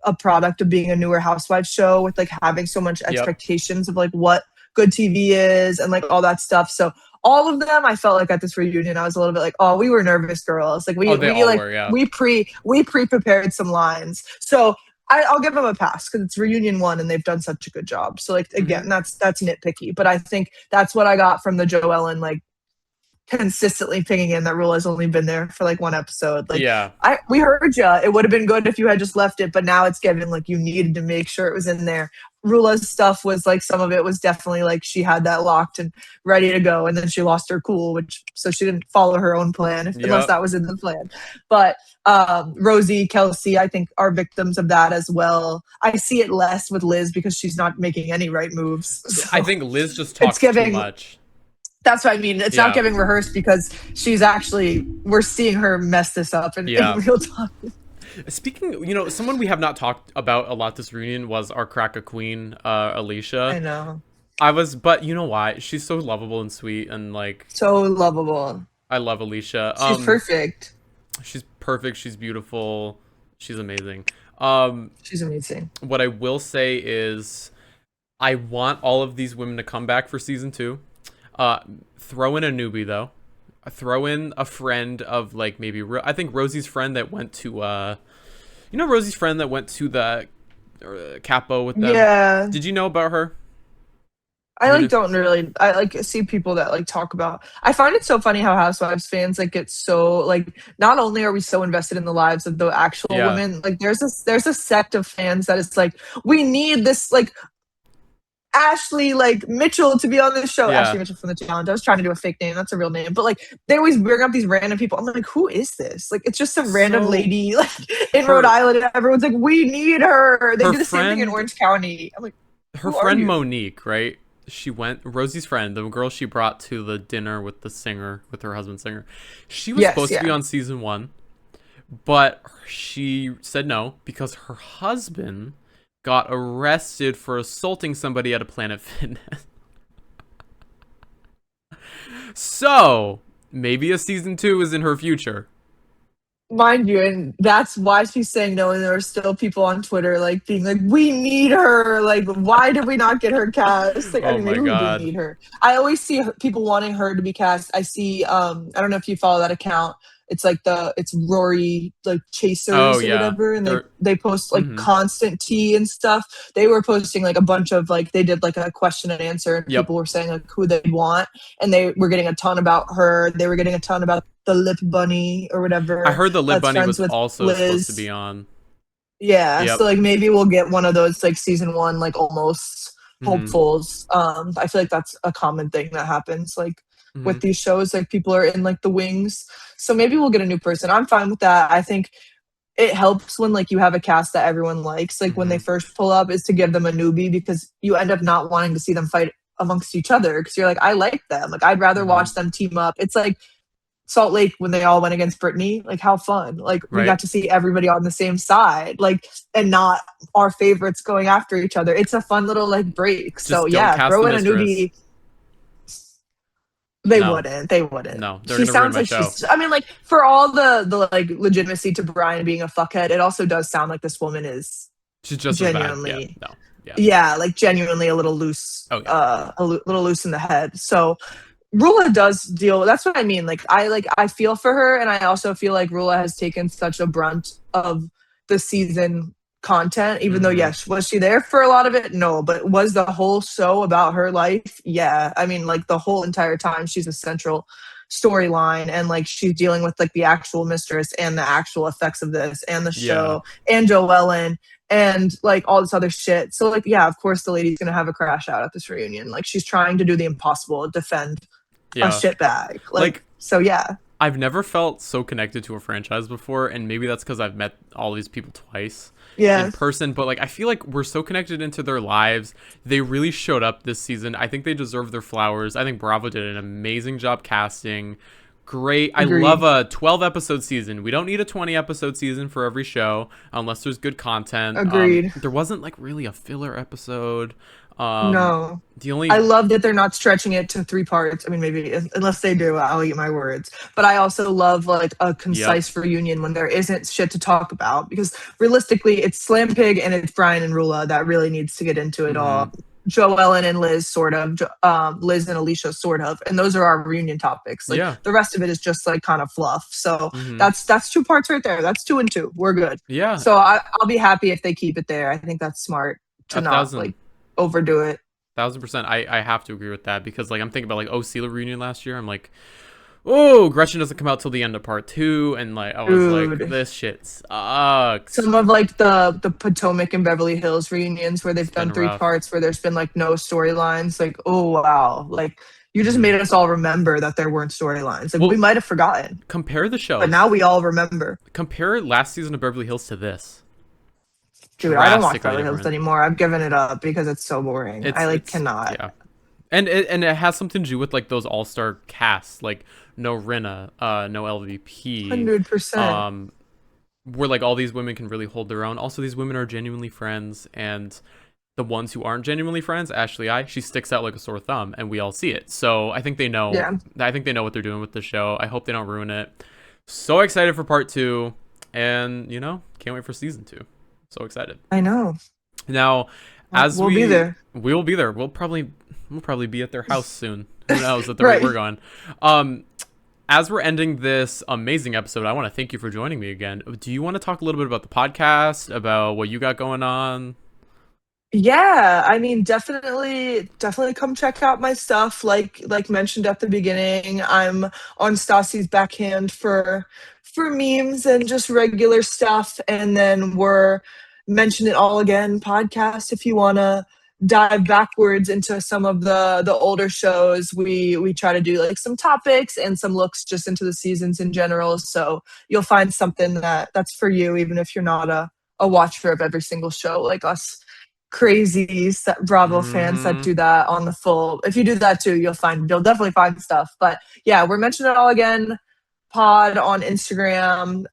a product of being a newer Housewives show with like having so much expectations of like what good TV is and like all that stuff. So all of them, I felt like at this reunion, I was a little bit like, oh, we were nervous girls. Like we pre-prepared some lines. So I'll give them a pass because it's reunion 1 and they've done such a good job. So like again, that's nitpicky, but I think that's what I got from the Joellen like consistently pinging in that Rula has only been there for like 1 episode. Like we heard ya. It would have been good if you had just left it, but now it's given like you needed to make sure it was in there. Rula's stuff was like some of it was definitely like she had that locked and ready to go, and then she lost her cool, so she didn't follow her own plan unless that was in the plan. But Rosie, Kelsey, I think are victims of that as well. I see it less with Liz because she's not making any right moves. So I think Liz just talks too much. That's what I mean. It's not giving rehearsed because she's actually, we're seeing her mess this up in real time. Speaking, someone we have not talked about a lot this reunion was our cracker queen, Alicia. I know. But you know why? She's so lovable and sweet and like. So lovable. I love Alicia. She's perfect. She's perfect. She's beautiful. She's amazing. She's amazing. What I will say is I want all of these women to come back for season 2. Throw in a newbie though. Throw in a friend of like maybe I think Rosie's friend that went to Rosie's friend that went to the capo with them. Yeah. Did you know about her? I don't really. I like see people that like talk about. I find it so funny how Housewives fans like get so like. Not only are we so invested in the lives of the actual women, like there's a sect of fans that is like we need this like Ashley like Mitchell to be on this show. Ashley Mitchell from the challenge. I was trying to do a fake name. That's a real name. But like they always bring up these random people. I'm like, who is this? Like it's just some random lady like in Rhode Island. And everyone's like, we need her. They do the same thing in Orange County. I'm like, her friend Monique, right? Rosie's friend, the girl she brought to the dinner with the singer, with her husband singer. She was supposed to be on season 1, but she said no because her husband got arrested for assaulting somebody at a Planet Fitness. So maybe a season 2 is in her future. Mind you, and that's why she's saying no, and there are still people on Twitter like being like, we need her, like why did we not get her cast? Like, I mean, maybe we do need her. I always see people wanting her to be cast. I see I don't know if you follow that account. It's like it's RHORI like chasers or whatever, and they post like constant tea and stuff. They were posting like a bunch of like they did like a question and answer, and people were saying like who they want, and they were getting a ton about her. They were getting a ton about the lip bunny or whatever. I heard the lip bunny was also supposed to be on. Yeah, so like maybe we'll get one of those like season 1 like almost hopefuls. I feel like that's a common thing that happens like with these shows, like people are in like the wings, so maybe we'll get a new person. I'm fine with that. I think it helps when like you have a cast that everyone likes, like when they first pull up, is to give them a newbie because you end up not wanting to see them fight amongst each other because you're like, I like them, like I'd rather watch them team up. It's like Salt Lake when they all went against Brittany, like how fun, like we got to see everybody on the same side, like, and not our favorites going after each other. It's a fun little like break. So yeah, throw in a newbie. They No, wouldn't. They wouldn't. no, they're She gonna ruin sounds my like show. she's. I mean, like for all the like legitimacy to Brian being a fuckhead, it also does sound like this woman is She's just as bad. Yeah, genuinely, no, yeah. yeah, like genuinely a little loose, Oh yeah. little loose in the head. So Rula does deal. That's what I mean. I feel for her, and I also feel like Rula has taken such a brunt of the season content. Even though, yes, was she there for a lot of it? No, but was the whole show about her life? Yeah. I mean, like the whole entire time, she's a central storyline, and like she's dealing with like the actual mistress and the actual effects of this, and the Yeah. show, and Joellen, and like all this other shit. So like, yeah, of course the lady's gonna have a crash out at this reunion. Like she's trying to do the impossible, defend a Yeah. shit bag. Like, So yeah. I've never felt so connected to a franchise before, and maybe that's because I've met all these people twice Yeah. in person, but like I feel like we're so connected into their lives. They really showed up this season. I think they deserve their flowers. I think Bravo did an amazing job casting. Great. Agreed. I love a 12 episode season. We don't need a 20 episode season for every show unless there's good content. Agreed. There wasn't like really a filler episode. No. The only I love that they're not stretching it to 3 parts. I mean, maybe unless they do, I'll eat my words. But I also love like a concise reunion when there isn't shit to talk about, because realistically, it's Slam Pig and it's Brian and Rula that really needs to get into it all. Joellen and Liz, sort of. Liz and Alicia, sort of. And those are our reunion topics. Like the rest of it is just like kind of fluff. So that's 2 parts right there. That's 2 and 2. We're good. Yeah. So I'll be happy if they keep it there. I think that's smart to not like overdo it. 1000%. I have to agree with that, because like I'm thinking about like Sela reunion last year. I'm like, oh, Gretchen doesn't come out till the end of part 2, and like I was like, this shit sucks. Some of like the Potomac and Beverly Hills reunions where they've done 3 rough. parts where there's been like no storylines. Like, oh wow, like you just made us all remember that there weren't storylines. Like we might have forgotten. Compare the show, but now we all remember. Compare last season of Beverly Hills to this. Dude, I don't watch Beverly Hills anymore. I've given it up because it's so boring. I cannot. Yeah. And it has something to do with like those all-star casts, like no Rinna, no LVP. 100%. Where like all these women can really hold their own. Also, these women are genuinely friends, and the ones who aren't genuinely friends, Ashley she sticks out like a sore thumb, and we all see it. So I think they know. Yeah. I think they know what they're doing with the show. I hope they don't ruin it. So excited for part 2, and can't wait for season 2. So excited. I know. Now, as we'll be there. We'll be there. We'll probably be at their house soon. Who knows at the rate we're going. As we're ending this amazing episode, I want to thank you for joining me again. Do you want to talk a little bit about the podcast, about what you got going on? Yeah, I mean, definitely come check out my stuff. Like mentioned at the beginning, I'm on Stassi's Backhand for memes and just regular stuff, and then we're Mention It All Again podcast if you want to dive backwards into some of the older shows. We try to do like some topics and some looks just into the seasons in general, so you'll find something that's for you, even if you're not a watcher of every single show like us crazy Bravo fans that do that on the full. If you do that too, you'll definitely find stuff. But yeah, we're Mention It All Again pod on Instagram,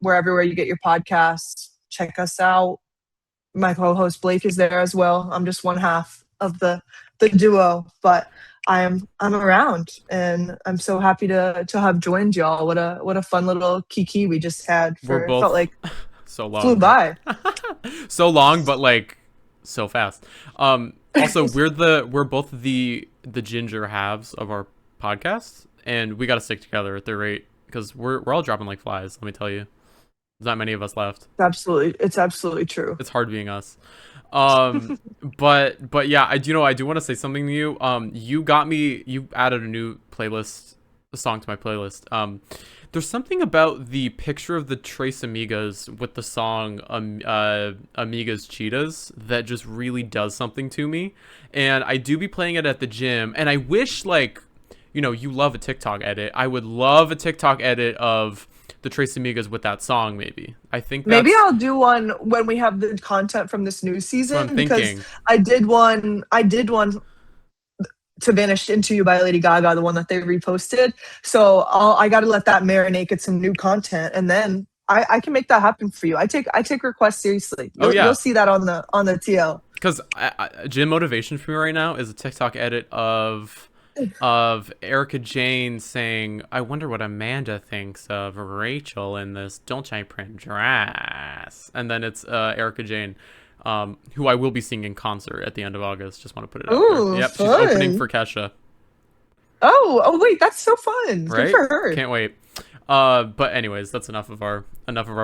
where you get your podcasts. Check us out. My co-host Blake is there as well. I'm just one half of the duo, but I'm around, and I'm so happy to have joined y'all. What a fun little kiki we just had. Felt like so long. Flew by. So long, but like so fast. Also, we're both the ginger halves of our podcast, and we got to stick together at the rate, because we're all dropping like flies. Let me tell you, there's not many of us left. It's absolutely true. It's hard being us. But yeah, I do want to say something to you. You added a new song to my playlist. There's something about the picture of the Tres Amigas with the song Amigas Cheetahs that just really does something to me. And I do be playing it at the gym, and I wish you love a TikTok edit. I would love a TikTok edit of the Tres Amigas with that song. Maybe maybe I'll do one when we have the content from this new season, because I did one to Vanish Into You by Lady Gaga, the one that they reposted. So I got to let that marinate, get some new content, and then I can make that happen for you. I take requests seriously. You'll see that on the TL. Because gym motivation for me right now is a TikTok edit of of Erica Jane saying, "I wonder what Amanda thinks of Rachel in this Dolce print dress." And then it's Erica Jane, who I will be seeing in concert at the end of August. Just want to put it out Ooh, there. Yep, fun. she's opening for Kesha. Oh wait, that's so fun. Right? Good for her. Can't wait. But anyways, that's enough of our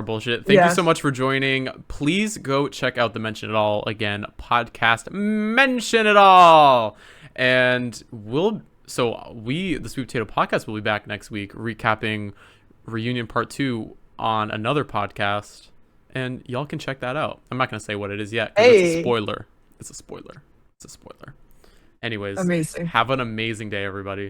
bullshit. Thank you so much for joining. Please go check out the Mention It All again podcast. Mention It All, and the Sweet Potato Podcast will be back next week, recapping Reunion Part 2 on another podcast, and y'all can check that out. I'm not gonna say what it is yet, 'cause it's a spoiler. It's a spoiler. Anyways, amazing. Have an amazing day, everybody.